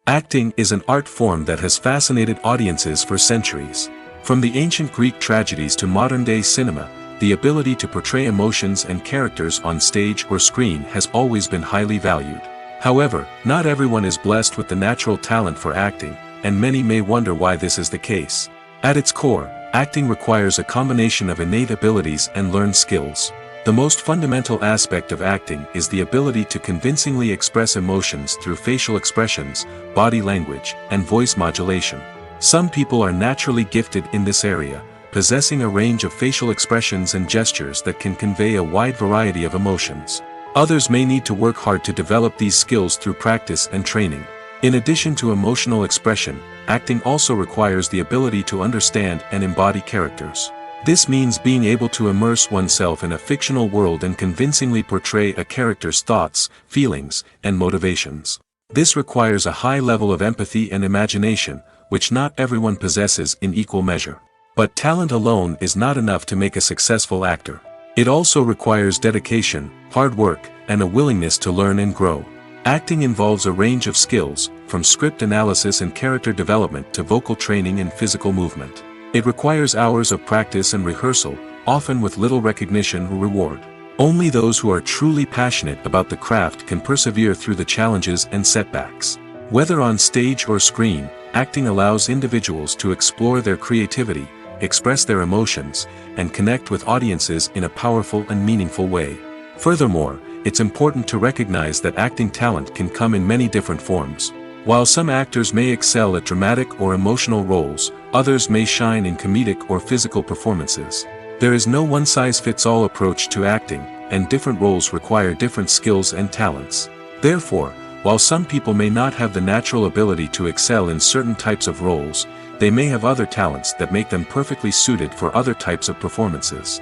Acting is an art form that has fascinated audiences for centuries. From the ancient Greek tragedies to modern-day cinema, the ability to portray emotions and characters on stage or screen has always been highly valued. However, not everyone is blessed with the natural talent for acting, and many may wonder why this is the case. At its core, acting requires a combination of innate abilities and learned skills. The most fundamental aspect of acting is the ability to convincingly express emotions through facial expressions, body language, and voice modulation. Some people are naturally gifted in this area, possessing a range of facial expressions and gestures that can convey a wide variety of emotions. Others may need to work hard to develop these skills through practice and training. In addition to emotional expression, acting also requires the ability to understand and embody characters. This means being able to immerse oneself in a fictional world and convincingly portray a character's thoughts, feelings, and motivations. This requires a high level of empathy and imagination, which not everyone possesses in equal measure. But talent alone is not enough to make a successful actor. It also requires dedication, hard work, and a willingness to learn and grow. Acting involves a range of skills, from script analysis and character development to vocal training and physical movement. It requires hours of practice and rehearsal, often with little recognition or reward. Only those who are truly passionate about the craft can persevere through the challenges and setbacks. Whether on stage or screen, acting allows individuals to explore their creativity, express their emotions, and connect with audiences in a powerful and meaningful way. Furthermore, it's important to recognize that acting talent can come in many different forms. While some actors may excel at dramatic or emotional roles, others may shine in comedic or physical performances. There is no one-size-fits-all approach to acting, and different roles require different skills and talents. Therefore, while some people may not have the natural ability to excel in certain types of roles, they may have other talents that make them perfectly suited for other types of performances.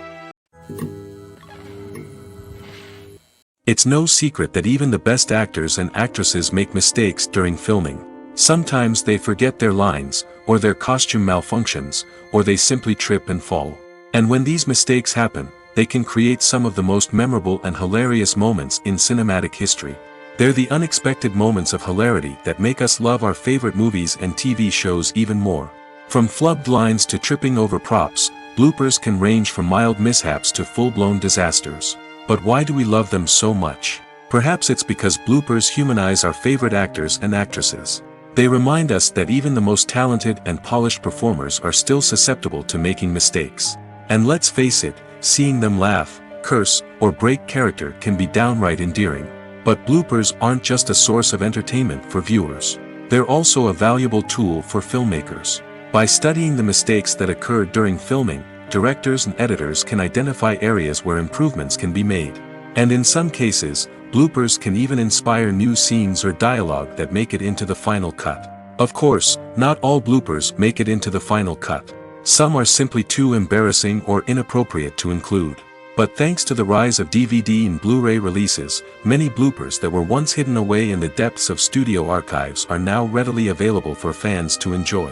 It's no secret that even the best actors and actresses make mistakes during filming. Sometimes they forget their lines, or their costume malfunctions, or they simply trip and fall. And when these mistakes happen, they can create some of the most memorable and hilarious moments in cinematic history. They're the unexpected moments of hilarity that make us love our favorite movies and TV shows even more. From flubbed lines to tripping over props, bloopers can range from mild mishaps to full-blown disasters. But why do we love them so much? Perhaps it's because bloopers humanize our favorite actors and actresses. They remind us that even the most talented and polished performers are still susceptible to making mistakes. And let's face it, seeing them laugh, curse, or break character can be downright endearing. But bloopers aren't just a source of entertainment for viewers. They're also a valuable tool for filmmakers. By studying the mistakes that occurred during filming, directors and editors can identify areas where improvements can be made. And in some cases, bloopers can even inspire new scenes or dialogue that make it into the final cut. Of course, not all bloopers make it into the final cut. Some are simply too embarrassing or inappropriate to include. But thanks to the rise of DVD and Blu-ray releases, many bloopers that were once hidden away in the depths of studio archives are now readily available for fans to enjoy.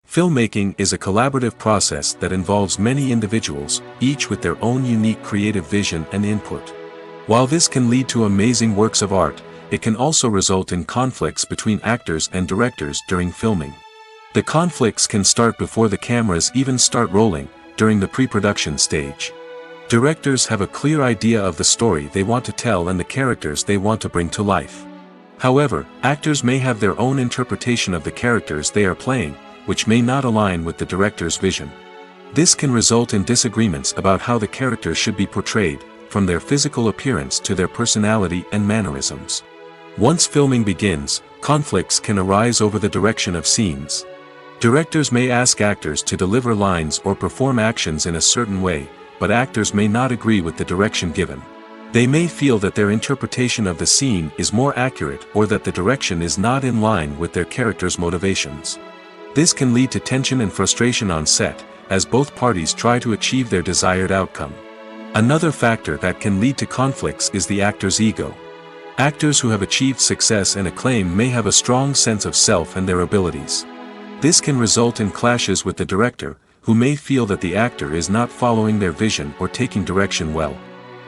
Filmmaking is a collaborative process that involves many individuals, each with their own unique creative vision and input. While this can lead to amazing works of art, it can also result in conflicts between actors and directors during filming. The conflicts can start before the cameras even start rolling, during the pre-production stage. Directors have a clear idea of the story they want to tell and the characters they want to bring to life. However, actors may have their own interpretation of the characters they are playing, which may not align with the director's vision. This can result in disagreements about how the characters should be portrayed, from their physical appearance to their personality and mannerisms. Once filming begins, conflicts can arise over the direction of scenes. Directors may ask actors to deliver lines or perform actions in a certain way, but actors may not agree with the direction given. They may feel that their interpretation of the scene is more accurate or that the direction is not in line with their character's motivations. This can lead to tension and frustration on set, as both parties try to achieve their desired outcome. Another factor that can lead to conflicts is the actor's ego. Actors who have achieved success and acclaim may have a strong sense of self and their abilities. This can result in clashes with the director, who may feel that the actor is not following their vision or taking direction well.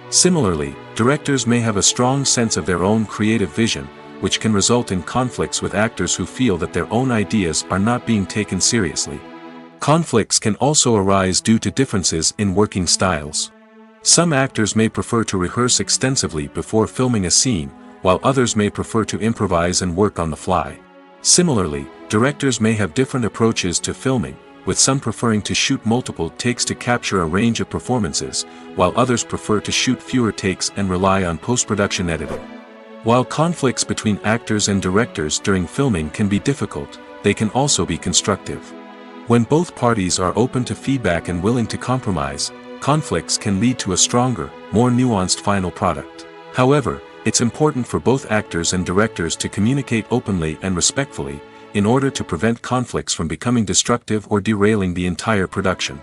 Similarly, directors may have a strong sense of their own creative vision, which can result in conflicts with actors who feel that their own ideas are not being taken seriously. Conflicts can also arise due to differences in working styles. Some actors may prefer to rehearse extensively before filming a scene, while others may prefer to improvise and work on the fly. Similarly, directors may have different approaches to filming, with some preferring to shoot multiple takes to capture a range of performances, while others prefer to shoot fewer takes and rely on post-production editing. While conflicts between actors and directors during filming can be difficult, they can also be constructive. When both parties are open to feedback and willing to compromise, conflicts can lead to a stronger, more nuanced final product. However, it's important for both actors and directors to communicate openly and respectfully, in order to prevent conflicts from becoming destructive or derailing the entire production.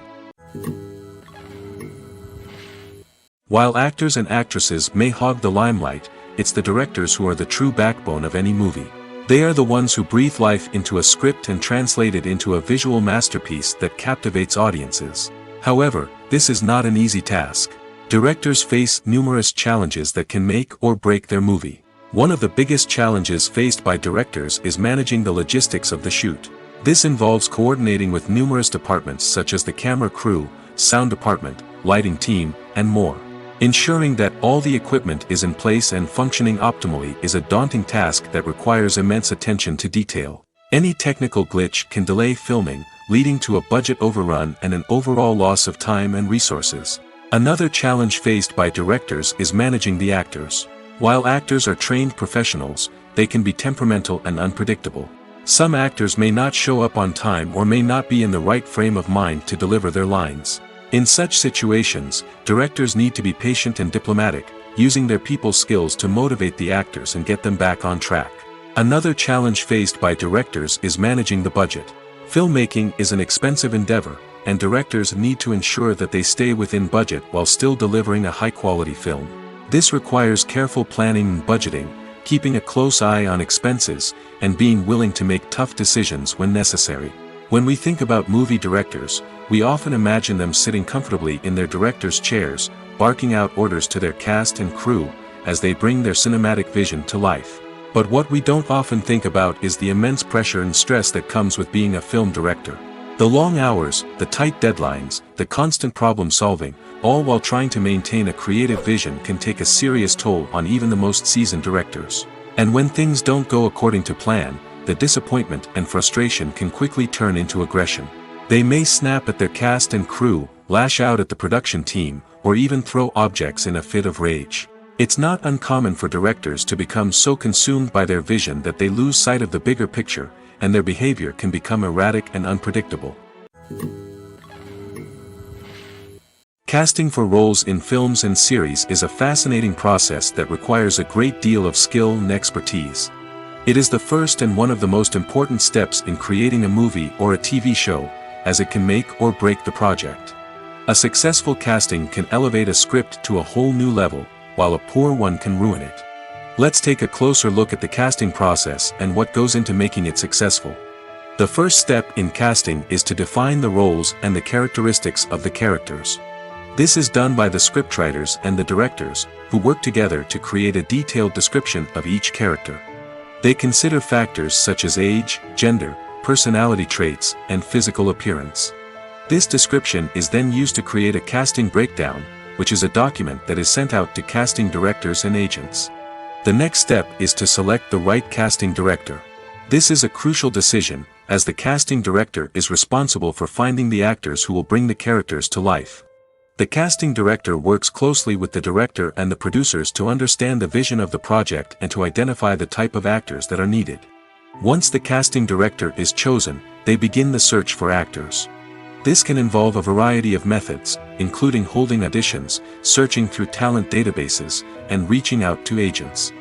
While actors and actresses may hog the limelight, it's the directors who are the true backbone of any movie. They are the ones who breathe life into a script and translate it into a visual masterpiece that captivates audiences. However, this is not an easy task. Directors face numerous challenges that can make or break their movie. One of the biggest challenges faced by directors is managing the logistics of the shoot. This involves coordinating with numerous departments such as the camera crew, sound department, lighting team, and more. Ensuring that all the equipment is in place and functioning optimally is a daunting task that requires immense attention to detail. Any technical glitch can delay filming, leading to a budget overrun and an overall loss of time and resources. Another challenge faced by directors is managing the actors. While actors are trained professionals, they can be temperamental and unpredictable. Some actors may not show up on time or may not be in the right frame of mind to deliver their lines. In such situations, directors need to be patient and diplomatic, using their people skills to motivate the actors and get them back on track. Another challenge faced by directors is managing the budget. Filmmaking is an expensive endeavor, and directors need to ensure that they stay within budget while still delivering a high-quality film. This requires careful planning and budgeting, keeping a close eye on expenses, and being willing to make tough decisions when necessary. When we think about movie directors, we often imagine them sitting comfortably in their director's chairs, barking out orders to their cast and crew, as they bring their cinematic vision to life. But what we don't often think about is the immense pressure and stress that comes with being a film director. The long hours, the tight deadlines, the constant problem solving, all while trying to maintain a creative vision can take a serious toll on even the most seasoned directors. And when things don't go according to plan, the disappointment and frustration can quickly turn into aggression. They may snap at their cast and crew, lash out at the production team, or even throw objects in a fit of rage. It's not uncommon for directors to become so consumed by their vision that they lose sight of the bigger picture, and their behavior can become erratic and unpredictable. Casting for roles in films and series is a fascinating process that requires a great deal of skill and expertise. It is the first and one of the most important steps in creating a movie or a TV show, as it can make or break the project. A successful casting can elevate a script to a whole new level, while a poor one can ruin it. Let's take a closer look at the casting process and what goes into making it successful. The first step in casting is to define the roles and the characteristics of the characters. This is done by the scriptwriters and the directors, who work together to create a detailed description of each character. They consider factors such as age, gender, personality traits, and physical appearance. This description is then used to create a casting breakdown, which is a document that is sent out to casting directors and agents. The next step is to select the right casting director. This is a crucial decision, as the casting director is responsible for finding the actors who will bring the characters to life. The casting director works closely with the director and the producers to understand the vision of the project and to identify the type of actors that are needed. Once the casting director is chosen, they begin the search for actors. This can involve a variety of methods, including holding auditions, searching through talent databases, and reaching out to agents.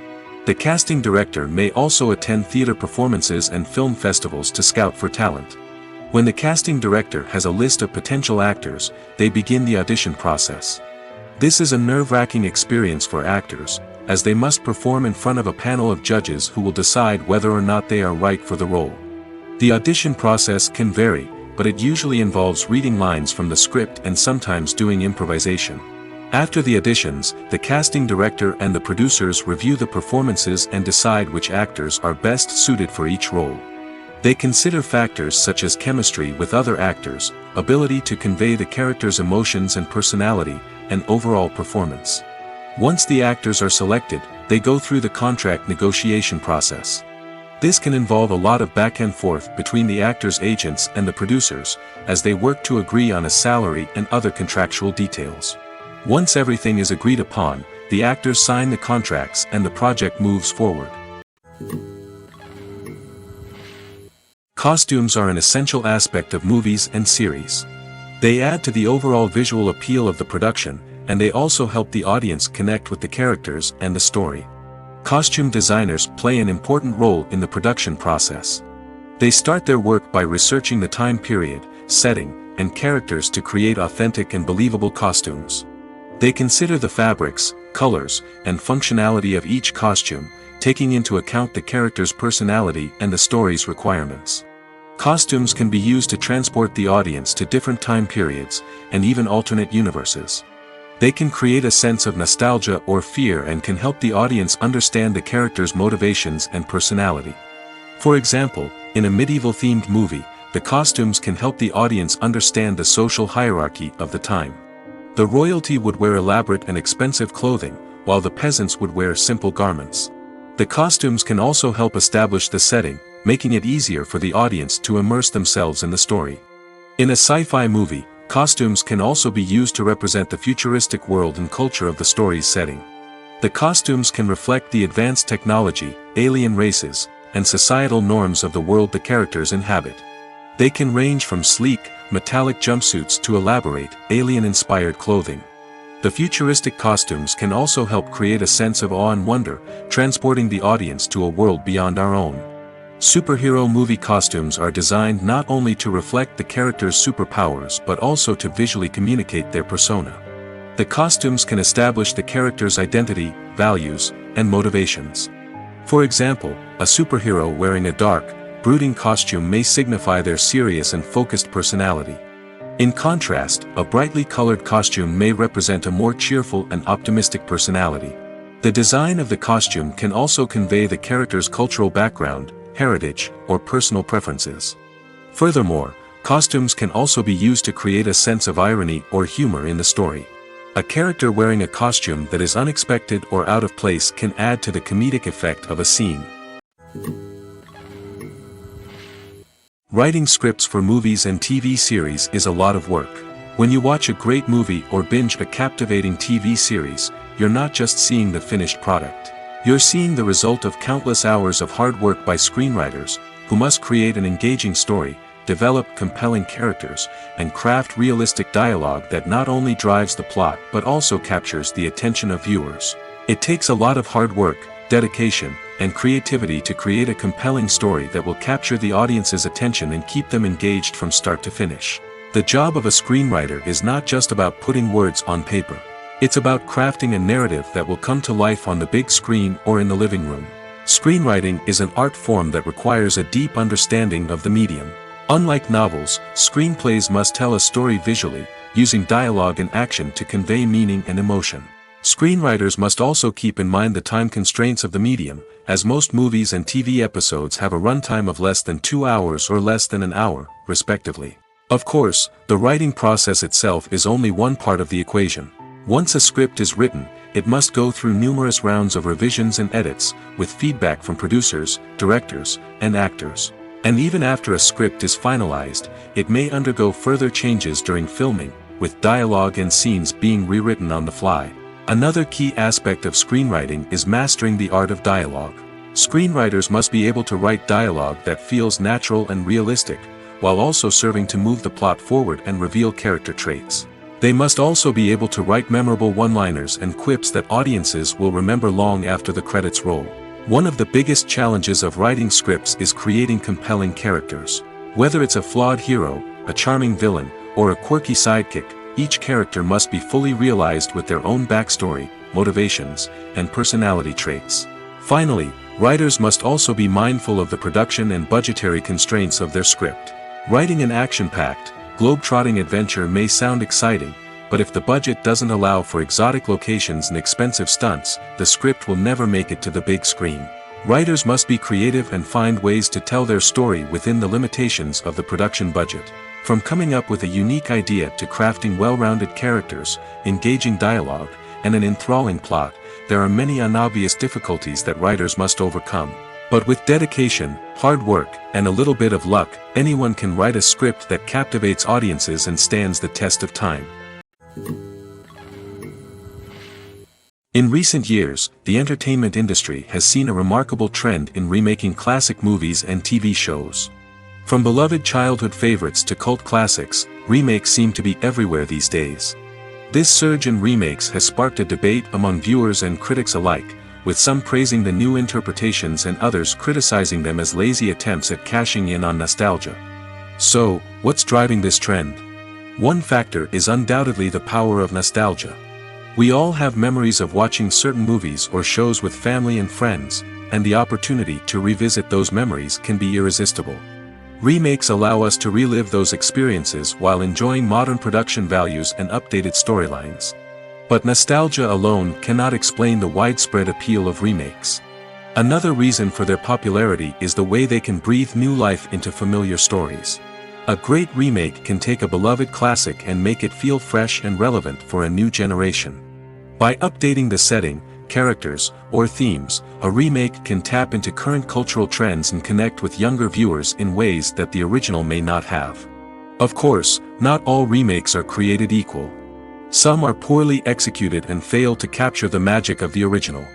The casting director may also attend theater performances and film festivals to scout for talent. When the casting director has a list of potential actors, they begin the audition process. This is a nerve-wracking experience for actors, as they must perform in front of a panel of judges who will decide whether or not they are right for the role. The audition process can vary, but it usually involves reading lines from the script and sometimes doing improvisation. After the auditions, the casting director and the producers review the performances and decide which actors are best suited for each role. They consider factors such as chemistry with other actors, ability to convey the character's emotions and personality, and overall performance. Once the actors are selected, they go through the contract negotiation process. This can involve a lot of back and forth between the actors' agents and the producers, as they work to agree on a salary and other contractual details. Once everything is agreed upon, the actors sign the contracts and the project moves forward. Costumes are an essential aspect of movies and series. They add to the overall visual appeal of the production, and they also help the audience connect with the characters and the story. Costume designers play an important role in the production process. They start their work by researching the time period, setting, and characters to create authentic and believable costumes. They consider the fabrics, colors, and functionality of each costume, taking into account the character's personality and the story's requirements. Costumes can be used to transport the audience to different time periods, and even alternate universes. They can create a sense of nostalgia or fear and can help the audience understand the character's motivations and personality. For example, in a medieval-themed movie, the costumes can help the audience understand the social hierarchy of the time. The royalty would wear elaborate and expensive clothing, while the peasants would wear simple garments. The costumes can also help establish the setting, making it easier for the audience to immerse themselves in the story. In a sci-fi movie, costumes can also be used to represent the futuristic world and culture of the story's setting. The costumes can reflect the advanced technology, alien races, and societal norms of the world the characters inhabit. They can range from sleek, metallic jumpsuits to elaborate, alien-inspired clothing. The futuristic costumes can also help create a sense of awe and wonder, transporting the audience to a world beyond our own. Superhero movie costumes are designed not only to reflect the character's superpowers but also to visually communicate their persona. The costumes can establish the character's identity, values, and motivations. For example, a superhero wearing a dark, brooding costume may signify their serious and focused personality. In contrast, a brightly colored costume may represent a more cheerful and optimistic personality. The design of the costume can also convey the character's cultural background, heritage, or personal preferences. Furthermore, costumes can also be used to create a sense of irony or humor in the story. A character wearing a costume that is unexpected or out of place can add to the comedic effect of a scene. Writing scripts for movies and TV series is a lot of work. When you watch a great movie or binge a captivating TV series, you're not just seeing the finished product. You're seeing the result of countless hours of hard work by screenwriters, who must create an engaging story, develop compelling characters, and craft realistic dialogue that not only drives the plot but also captures the attention of viewers. It takes a lot of hard work, dedication, and creativity to create a compelling story that will capture the audience's attention and keep them engaged from start to finish. The job of a screenwriter is not just about putting words on paper. It's about crafting a narrative that will come to life on the big screen or in the living room. Screenwriting is an art form that requires a deep understanding of the medium. Unlike novels, screenplays must tell a story visually, using dialogue and action to convey meaning and emotion. Screenwriters must also keep in mind the time constraints of the medium, as most movies and TV episodes have a runtime of less than 2 hours or less than an hour, respectively. Of course, the writing process itself is only one part of the equation. Once a script is written, it must go through numerous rounds of revisions and edits, with feedback from producers, directors, and actors. And even after a script is finalized, it may undergo further changes during filming, with dialogue and scenes being rewritten on the fly. Another key aspect of screenwriting is mastering the art of dialogue. Screenwriters must be able to write dialogue that feels natural and realistic, while also serving to move the plot forward and reveal character traits. They must also be able to write memorable one-liners and quips that audiences will remember long after the credits roll. One of the biggest challenges of writing scripts is creating compelling characters. Whether it's a flawed hero, a charming villain, or a quirky sidekick, each character must be fully realized with their own backstory, motivations, and personality traits. Finally, writers must also be mindful of the production and budgetary constraints of their script. Writing an action-packed, globe-trotting adventure may sound exciting, but if the budget doesn't allow for exotic locations and expensive stunts, the script will never make it to the big screen. Writers must be creative and find ways to tell their story within the limitations of the production budget. From coming up with a unique idea to crafting well-rounded characters, engaging dialogue, and an enthralling plot, there are many unobvious difficulties that writers must overcome. But with dedication, hard work, and a little bit of luck, anyone can write a script that captivates audiences and stands the test of time. In recent years, the entertainment industry has seen a remarkable trend in remaking classic movies and TV shows. From beloved childhood favorites to cult classics, remakes seem to be everywhere these days. This surge in remakes has sparked a debate among viewers and critics alike, with some praising the new interpretations and others criticizing them as lazy attempts at cashing in on nostalgia. So, what's driving this trend? One factor is undoubtedly the power of nostalgia. We all have memories of watching certain movies or shows with family and friends, and the opportunity to revisit those memories can be irresistible. Remakes allow us to relive those experiences while enjoying modern production values and updated storylines. But nostalgia alone cannot explain the widespread appeal of remakes. Another reason for their popularity is the way they can breathe new life into familiar stories. A great remake can take a beloved classic and make it feel fresh and relevant for a new generation. By updating the setting, characters, or themes, a remake can tap into current cultural trends and connect with younger viewers in ways that the original may not have. Of course, not all remakes are created equal. Some are poorly executed and fail to capture the magic of the original.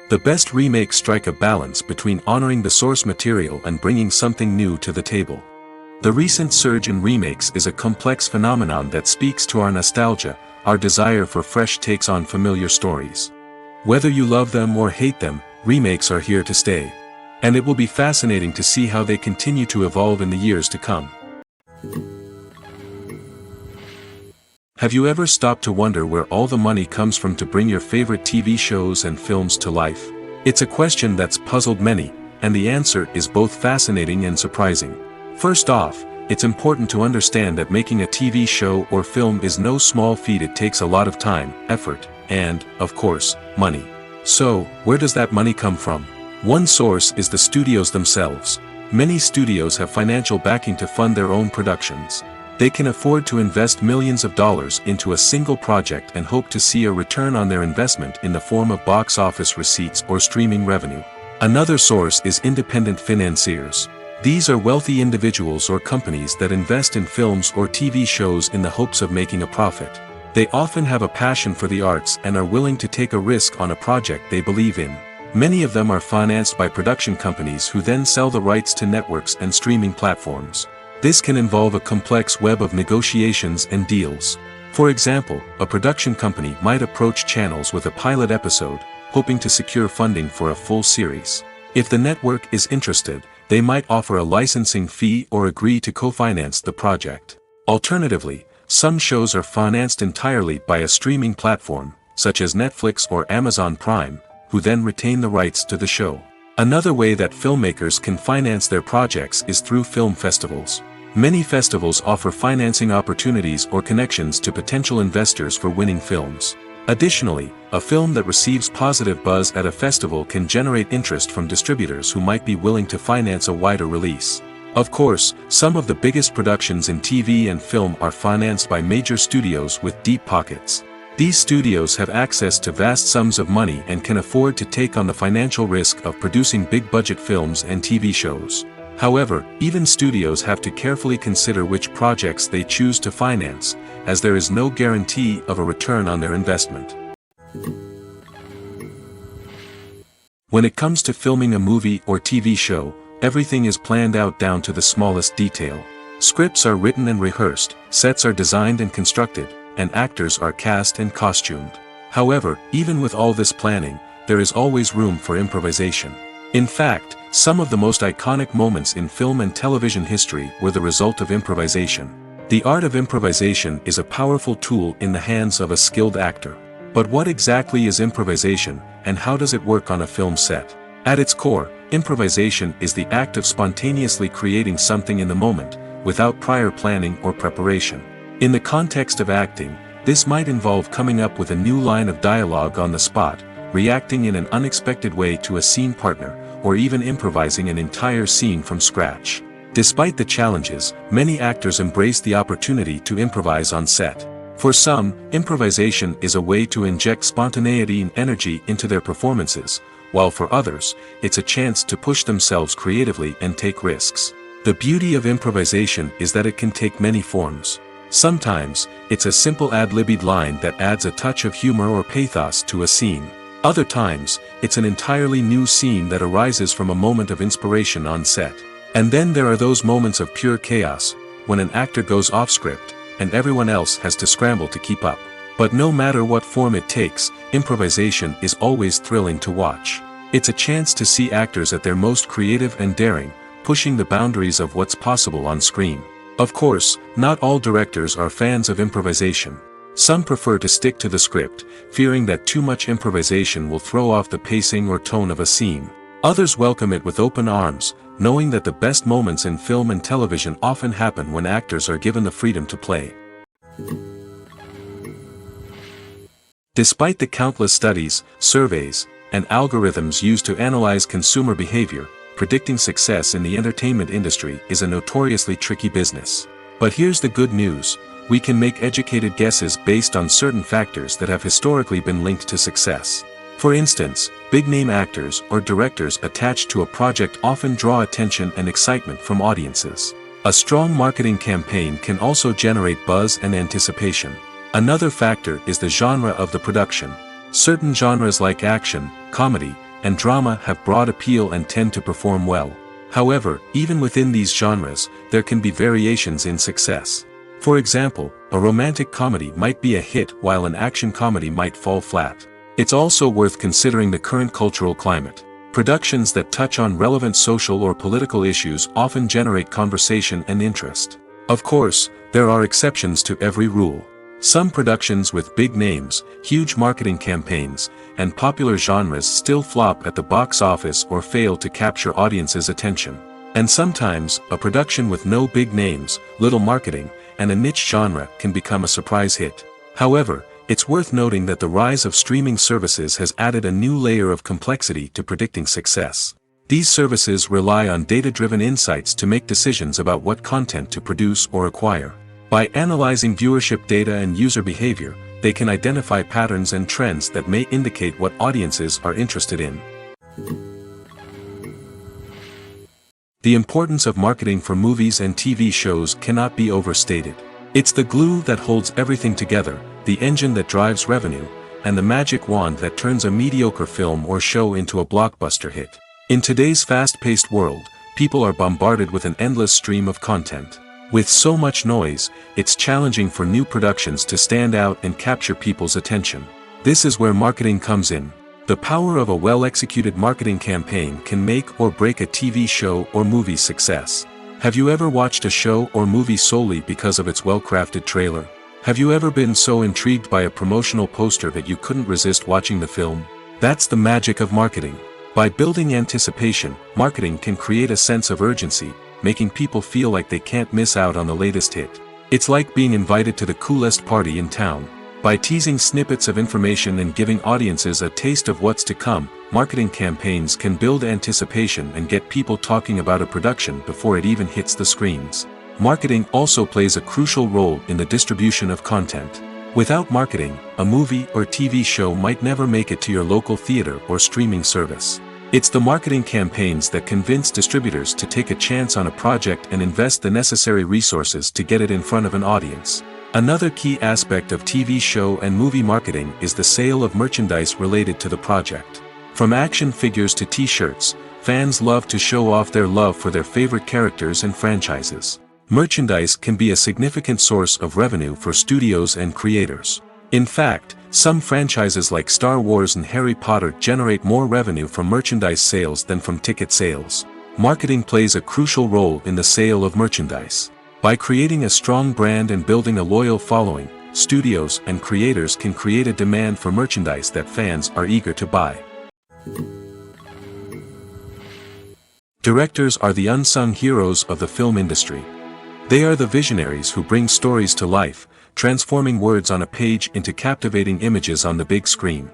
The best remakes strike a balance between honoring the source material and bringing something new to the table. The recent surge in remakes is a complex phenomenon that speaks to our nostalgia, our desire for fresh takes on familiar stories. Whether you love them or hate them, remakes are here to stay. And it will be fascinating to see how they continue to evolve in the years to come. Have you ever stopped to wonder where all the money comes from to bring your favorite TV shows and films to life? It's a question that's puzzled many, and the answer is both fascinating and surprising. First off, it's important to understand that making a TV show or film is no small feat. It takes a lot of time, effort, and, of course, money. So, where does that money come from? One source is the studios themselves. Many studios have financial backing to fund their own productions. They can afford to invest millions of dollars into a single project and hope to see a return on their investment in the form of box office receipts or streaming revenue. Another source is independent financiers. These are wealthy individuals or companies that invest in films or TV shows in the hopes of making a profit. They often have a passion for the arts and are willing to take a risk on a project they believe in. Many of them are financed by production companies who then sell the rights to networks and streaming platforms. This can involve a complex web of negotiations and deals. For example, a production company might approach channels with a pilot episode, hoping to secure funding for a full series. If the network is interested, they might offer a licensing fee or agree to co-finance the project. Alternatively, some shows are financed entirely by a streaming platform, such as Netflix or Amazon Prime, who then retain the rights to the show. Another way that filmmakers can finance their projects is through film festivals. Many festivals offer financing opportunities or connections to potential investors for winning films. Additionally, a film that receives positive buzz at a festival can generate interest from distributors who might be willing to finance a wider release. Of course, some of the biggest productions in TV and film are financed by major studios with deep pockets. These studios have access to vast sums of money and can afford to take on the financial risk of producing big-budget films and TV shows. However, even studios have to carefully consider which projects they choose to finance, as there is no guarantee of a return on their investment. When it comes to filming a movie or TV show, everything is planned out down to the smallest detail. Scripts are written and rehearsed, sets are designed and constructed, and actors are cast and costumed. However, even with all this planning, there is always room for improvisation. In fact, some of the most iconic moments in film and television history were the result of improvisation. The art of improvisation is a powerful tool in the hands of a skilled actor. But what exactly is improvisation, and how does it work on a film set? At its core, improvisation is the act of spontaneously creating something in the moment, without prior planning or preparation. In the context of acting, this might involve coming up with a new line of dialogue on the spot, reacting in an unexpected way to a scene partner, or even improvising an entire scene from scratch. Despite the challenges, many actors embrace the opportunity to improvise on set. For some, improvisation is a way to inject spontaneity and energy into their performances, while for others, it's a chance to push themselves creatively and take risks. The beauty of improvisation is that it can take many forms. Sometimes, it's a simple ad-libbed line that adds a touch of humor or pathos to a scene. Other times, it's an entirely new scene that arises from a moment of inspiration on set. And then there are those moments of pure chaos, when an actor goes off script, and everyone else has to scramble to keep up. But no matter what form it takes, improvisation is always thrilling to watch. It's a chance to see actors at their most creative and daring, pushing the boundaries of what's possible on screen. Of course, not all directors are fans of improvisation. Some prefer to stick to the script, fearing that too much improvisation will throw off the pacing or tone of a scene. Others welcome it with open arms, knowing that the best moments in film and television often happen when actors are given the freedom to play. Despite the countless studies, surveys, and algorithms used to analyze consumer behavior, predicting success in the entertainment industry is a notoriously tricky business. But here's the good news: we can make educated guesses based on certain factors that have historically been linked to success. For instance, big-name actors or directors attached to a project often draw attention and excitement from audiences. A strong marketing campaign can also generate buzz and anticipation. Another factor is the genre of the production. Certain genres like action, comedy, and drama have broad appeal and tend to perform well. However, even within these genres, there can be variations in success. For example, a romantic comedy might be a hit while an action comedy might fall flat. It's also worth considering the current cultural climate. Productions that touch on relevant social or political issues often generate conversation and interest. Of course, there are exceptions to every rule. Some productions with big names, huge marketing campaigns, and popular genres still flop at the box office or fail to capture audiences' attention. And sometimes, a production with no big names, little marketing, and a niche genre can become a surprise hit. However, it's worth noting that the rise of streaming services has added a new layer of complexity to predicting success. These services rely on data-driven insights to make decisions about what content to produce or acquire. By analyzing viewership data and user behavior, they can identify patterns and trends that may indicate what audiences are interested in. The importance of marketing for movies and TV shows cannot be overstated. It's the glue that holds everything together, the engine that drives revenue, and the magic wand that turns a mediocre film or show into a blockbuster hit. In today's fast-paced world, people are bombarded with an endless stream of content. With so much noise, it's challenging for new productions to stand out and capture people's attention. This is where marketing comes in. The power of a well-executed marketing campaign can make or break a TV show or movie's success. Have you ever watched a show or movie solely because of its well-crafted trailer? Have you ever been so intrigued by a promotional poster that you couldn't resist watching the film? That's the magic of marketing. By building anticipation, marketing can create a sense of urgency, making people feel like they can't miss out on the latest hit. It's like being invited to the coolest party in town. By teasing snippets of information and giving audiences a taste of what's to come, marketing campaigns can build anticipation and get people talking about a production before it even hits the screens. Marketing also plays a crucial role in the distribution of content. Without marketing, a movie or TV show might never make it to your local theater or streaming service. It's the marketing campaigns that convince distributors to take a chance on a project and invest the necessary resources to get it in front of an audience. Another key aspect of TV show and movie marketing is the sale of merchandise related to the project. From action figures to t-shirts, fans love to show off their love for their favorite characters and franchises. Merchandise can be a significant source of revenue for studios and creators. In fact, some franchises like Star Wars and Harry Potter generate more revenue from merchandise sales than from ticket sales. Marketing plays a crucial role in the sale of merchandise. By creating a strong brand and building a loyal following, studios and creators can create a demand for merchandise that fans are eager to buy. Directors are the unsung heroes of the film industry. They are the visionaries who bring stories to life, transforming words on a page into captivating images on the big screen.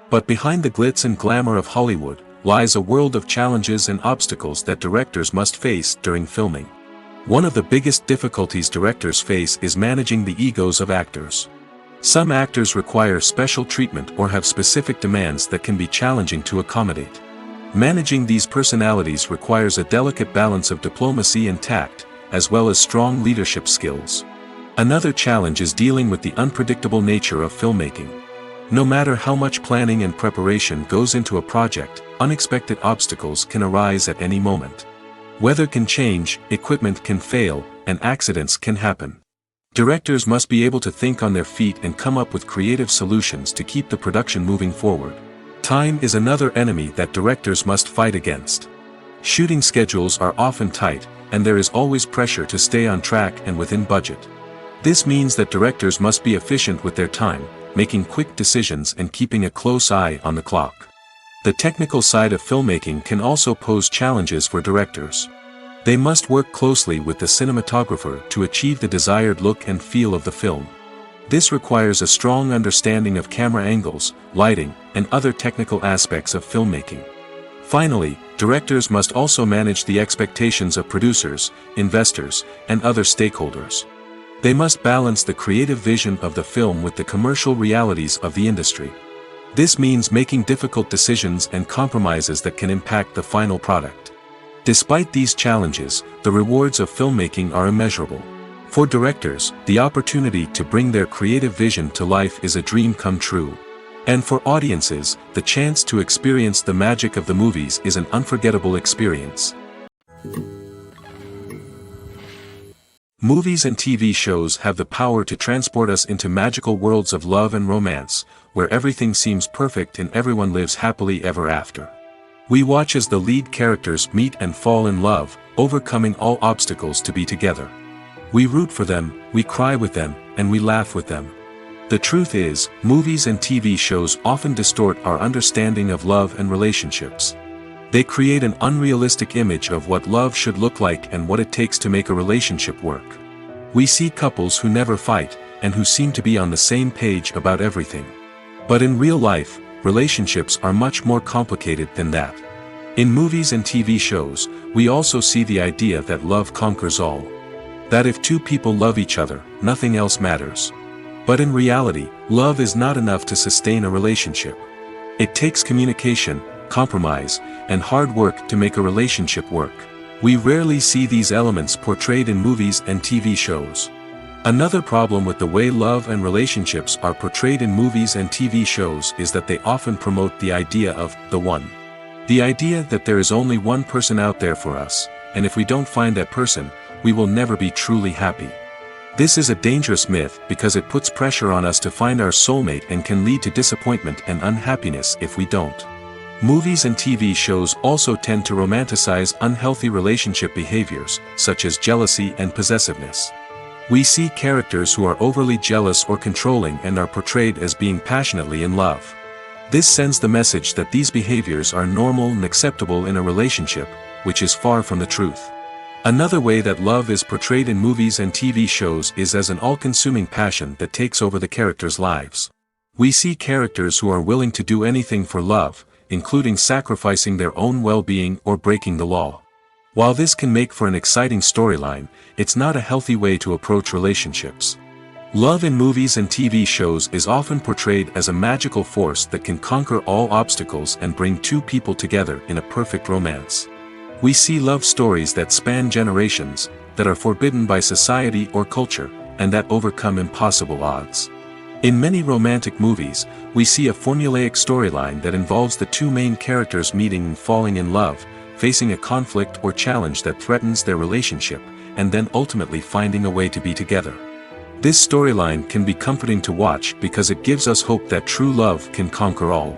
But behind the glitz and glamour of Hollywood, lies a world of challenges and obstacles that directors must face during filming. One of the biggest difficulties directors face is managing the egos of actors. Some actors require special treatment or have specific demands that can be challenging to accommodate. Managing these personalities requires a delicate balance of diplomacy and tact, as well as strong leadership skills. Another challenge is dealing with the unpredictable nature of filmmaking. No matter how much planning and preparation goes into a project, unexpected obstacles can arise at any moment. Weather can change, equipment can fail, and accidents can happen. Directors must be able to think on their feet and come up with creative solutions to keep the production moving forward. Time is another enemy that directors must fight against. Shooting schedules are often tight, and there is always pressure to stay on track and within budget. This means that directors must be efficient with their time, making quick decisions and keeping a close eye on the clock. The technical side of filmmaking can also pose challenges for directors. They must work closely with the cinematographer to achieve the desired look and feel of the film. This requires a strong understanding of camera angles, lighting, and other technical aspects of filmmaking. Finally, directors must also manage the expectations of producers, investors, and other stakeholders. They must balance the creative vision of the film with the commercial realities of the industry. This means making difficult decisions and compromises that can impact the final product. Despite these challenges, the rewards of filmmaking are immeasurable. For directors, the opportunity to bring their creative vision to life is a dream come true. And for audiences, the chance to experience the magic of the movies is an unforgettable experience. Movies and TV shows have the power to transport us into magical worlds of love and romance, where everything seems perfect and everyone lives happily ever after. We watch as the lead characters meet and fall in love, overcoming all obstacles to be together. We root for them, we cry with them, and we laugh with them. The truth is, movies and TV shows often distort our understanding of love and relationships. They create an unrealistic image of what love should look like and what it takes to make a relationship work. We see couples who never fight, and who seem to be on the same page about everything. But in real life, relationships are much more complicated than that. In movies and TV shows, we also see the idea that love conquers all. That if two people love each other, nothing else matters. But in reality, love is not enough to sustain a relationship. It takes communication, compromise, and hard work to make a relationship work. We rarely see these elements portrayed in movies and TV shows. Another problem with the way love and relationships are portrayed in movies and TV shows is that they often promote the idea of the one. The idea that there is only one person out there for us, and if we don't find that person, we will never be truly happy. This is a dangerous myth because it puts pressure on us to find our soulmate and can lead to disappointment and unhappiness if we don't. Movies and TV shows also tend to romanticize unhealthy relationship behaviors, such as jealousy and possessiveness. We see characters who are overly jealous or controlling and are portrayed as being passionately in love. This sends the message that these behaviors are normal and acceptable in a relationship, which is far from the truth. Another way that love is portrayed in movies and TV shows is as an all-consuming passion that takes over the characters' lives. We see characters who are willing to do anything for love, including sacrificing their own well-being or breaking the law. While this can make for an exciting storyline, it's not a healthy way to approach relationships. Love in movies and TV shows is often portrayed as a magical force that can conquer all obstacles and bring two people together in a perfect romance. We see love stories that span generations, that are forbidden by society or culture, and that overcome impossible odds. In many romantic movies, we see a formulaic storyline that involves the two main characters meeting and falling in love, facing a conflict or challenge that threatens their relationship, and then ultimately finding a way to be together. This storyline can be comforting to watch because it gives us hope that true love can conquer all.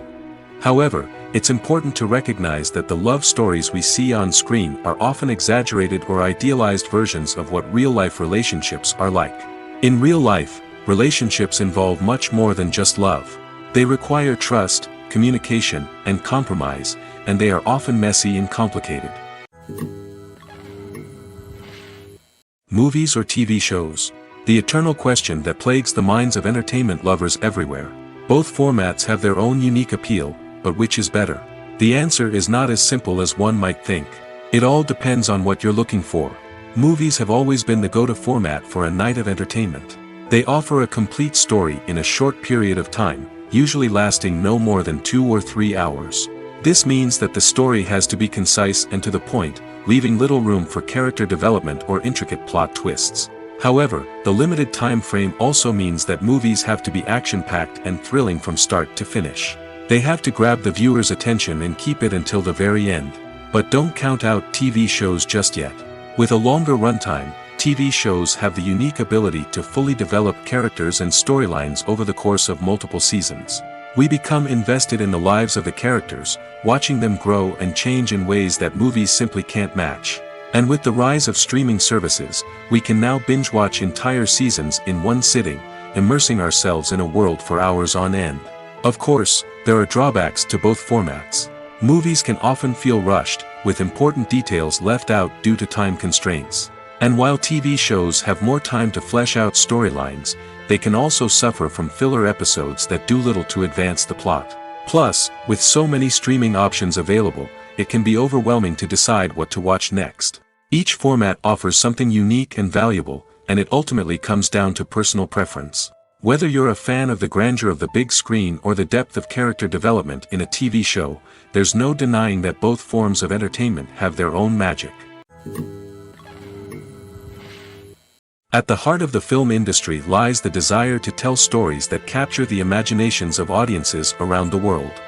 However, it's important to recognize that the love stories we see on screen are often exaggerated or idealized versions of what real-life relationships are like. In real life, relationships involve much more than just love. They require trust, communication, and compromise, and they are often messy and complicated. Movies or TV shows? The eternal question that plagues the minds of entertainment lovers everywhere. Both formats have their own unique appeal, but which is better? The answer is not as simple as one might think. It all depends on what you're looking for. Movies have always been the go-to format for a night of entertainment. They offer a complete story in a short period of time, usually lasting no more than 2 or 3 hours. This means that the story has to be concise and to the point, leaving little room for character development or intricate plot twists. However, the limited time frame also means that movies have to be action-packed and thrilling from start to finish. They have to grab the viewer's attention and keep it until the very end. But don't count out TV shows just yet. With a longer runtime, TV shows have the unique ability to fully develop characters and storylines over the course of multiple seasons. We become invested in the lives of the characters, watching them grow and change in ways that movies simply can't match. And with the rise of streaming services, we can now binge-watch entire seasons in one sitting, immersing ourselves in a world for hours on end. Of course, there are drawbacks to both formats. Movies can often feel rushed, with important details left out due to time constraints. And while TV shows have more time to flesh out storylines, they can also suffer from filler episodes that do little to advance the plot. Plus, with so many streaming options available, it can be overwhelming to decide what to watch next. Each format offers something unique and valuable, and it ultimately comes down to personal preference. Whether you're a fan of the grandeur of the big screen or the depth of character development in a TV show, there's no denying that both forms of entertainment have their own magic. At the heart of the film industry lies the desire to tell stories that capture the imaginations of audiences around the world.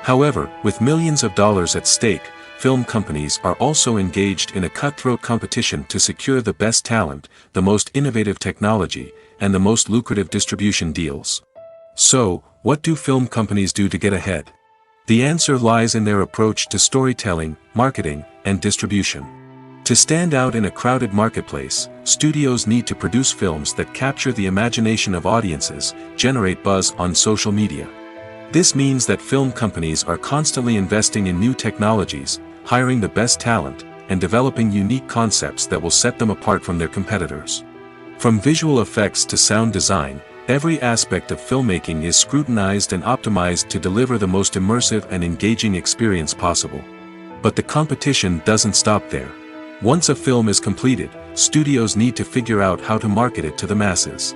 However, with millions of dollars at stake, film companies are also engaged in a cutthroat competition to secure the best talent, the most innovative technology, and the most lucrative distribution deals. So, what do film companies do to get ahead? The answer lies in their approach to storytelling, marketing, and distribution. To stand out in a crowded marketplace, studios need to produce films that capture the imagination of audiences, generate buzz on social media. This means that film companies are constantly investing in new technologies, hiring the best talent, and developing unique concepts that will set them apart from their competitors. From visual effects to sound design, every aspect of filmmaking is scrutinized and optimized to deliver the most immersive and engaging experience possible. But the competition doesn't stop there. Once a film is completed, studios need to figure out how to market it to the masses.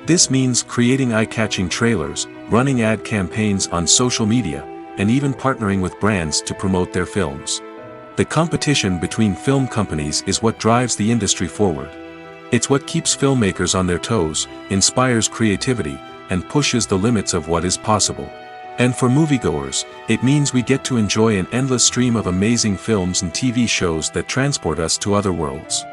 This means creating eye-catching trailers, running ad campaigns on social media, and even partnering with brands to promote their films. The competition between film companies is what drives the industry forward. It's what keeps filmmakers on their toes, inspires creativity, and pushes the limits of what is possible. And for moviegoers, it means we get to enjoy an endless stream of amazing films and TV shows that transport us to other worlds.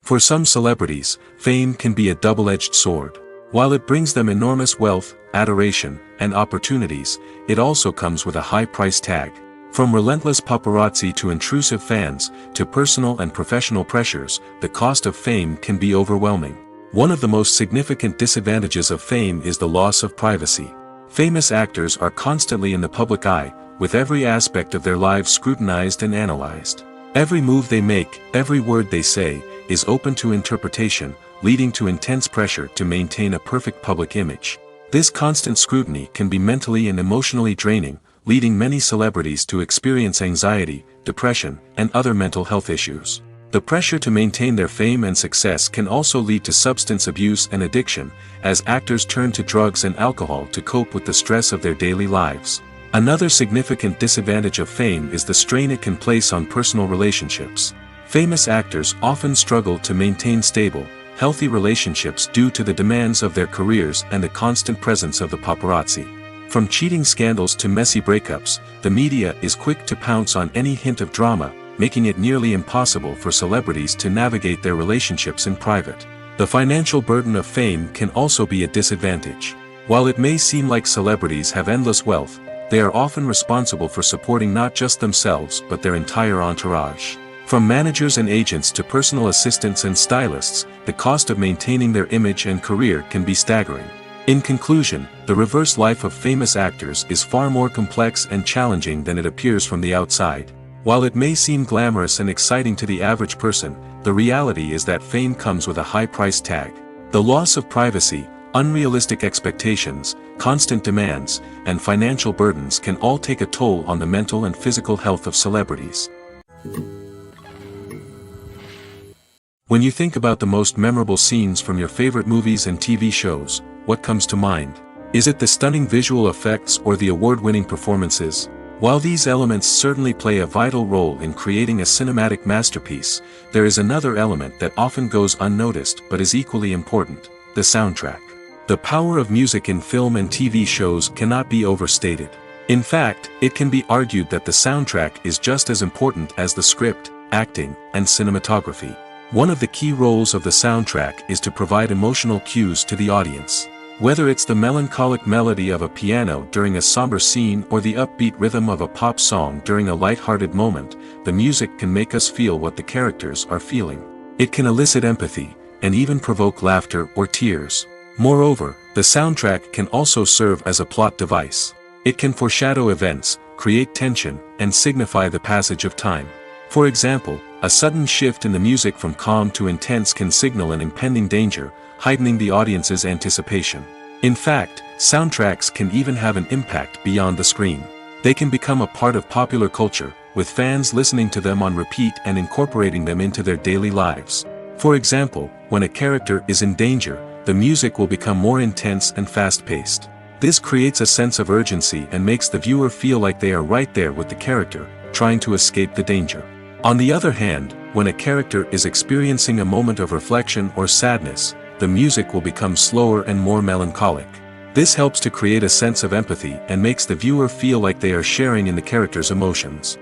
For some celebrities, fame can be a double-edged sword. While it brings them enormous wealth, adoration, and opportunities, it also comes with a high price tag. From relentless paparazzi to intrusive fans, to personal and professional pressures, the cost of fame can be overwhelming. One of the most significant disadvantages of fame is the loss of privacy. Famous actors are constantly in the public eye, with every aspect of their lives scrutinized and analyzed. Every move they make, every word they say, is open to interpretation, leading to intense pressure to maintain a perfect public image. This constant scrutiny can be mentally and emotionally draining, leading many celebrities to experience anxiety, depression, and other mental health issues. The pressure to maintain their fame and success can also lead to substance abuse and addiction, as actors turn to drugs and alcohol to cope with the stress of their daily lives. Another significant disadvantage of fame is the strain it can place on personal relationships. Famous actors often struggle to maintain stable, healthy relationships due to the demands of their careers and the constant presence of the paparazzi. From cheating scandals to messy breakups, the media is quick to pounce on any hint of drama, making it nearly impossible for celebrities to navigate their relationships in private. The financial burden of fame can also be a disadvantage. While it may seem like celebrities have endless wealth, they are often responsible for supporting not just themselves but their entire entourage. From managers and agents to personal assistants and stylists, the cost of maintaining their image and career can be staggering. In conclusion, the reverse life of famous actors is far more complex and challenging than it appears from the outside. While it may seem glamorous and exciting to the average person, the reality is that fame comes with a high price tag. The loss of privacy, unrealistic expectations, constant demands, and financial burdens can all take a toll on the mental and physical health of celebrities. When you think about the most memorable scenes from your favorite movies and TV shows, what comes to mind? Is it the stunning visual effects or the award-winning performances? While these elements certainly play a vital role in creating a cinematic masterpiece, there is another element that often goes unnoticed but is equally important: the soundtrack. The power of music in film and TV shows cannot be overstated. In fact, it can be argued that the soundtrack is just as important as the script, acting, and cinematography. One of the key roles of the soundtrack is to provide emotional cues to the audience. Whether it's the melancholic melody of a piano during a somber scene or the upbeat rhythm of a pop song during a light-hearted moment, the music can make us feel what the characters are feeling. It can elicit empathy, and even provoke laughter or tears. Moreover, the soundtrack can also serve as a plot device. It can foreshadow events, create tension, and signify the passage of time. For example, a sudden shift in the music from calm to intense can signal an impending danger, heightening the audience's anticipation. In fact, soundtracks can even have an impact beyond the screen. They can become a part of popular culture, with fans listening to them on repeat and incorporating them into their daily lives. For example, when a character is in danger, the music will become more intense and fast-paced. This creates a sense of urgency and makes the viewer feel like they are right there with the character, trying to escape the danger. On the other hand, when a character is experiencing a moment of reflection or sadness, the music will become slower and more melancholic. This helps to create a sense of empathy and makes the viewer feel like they are sharing in the character's emotions.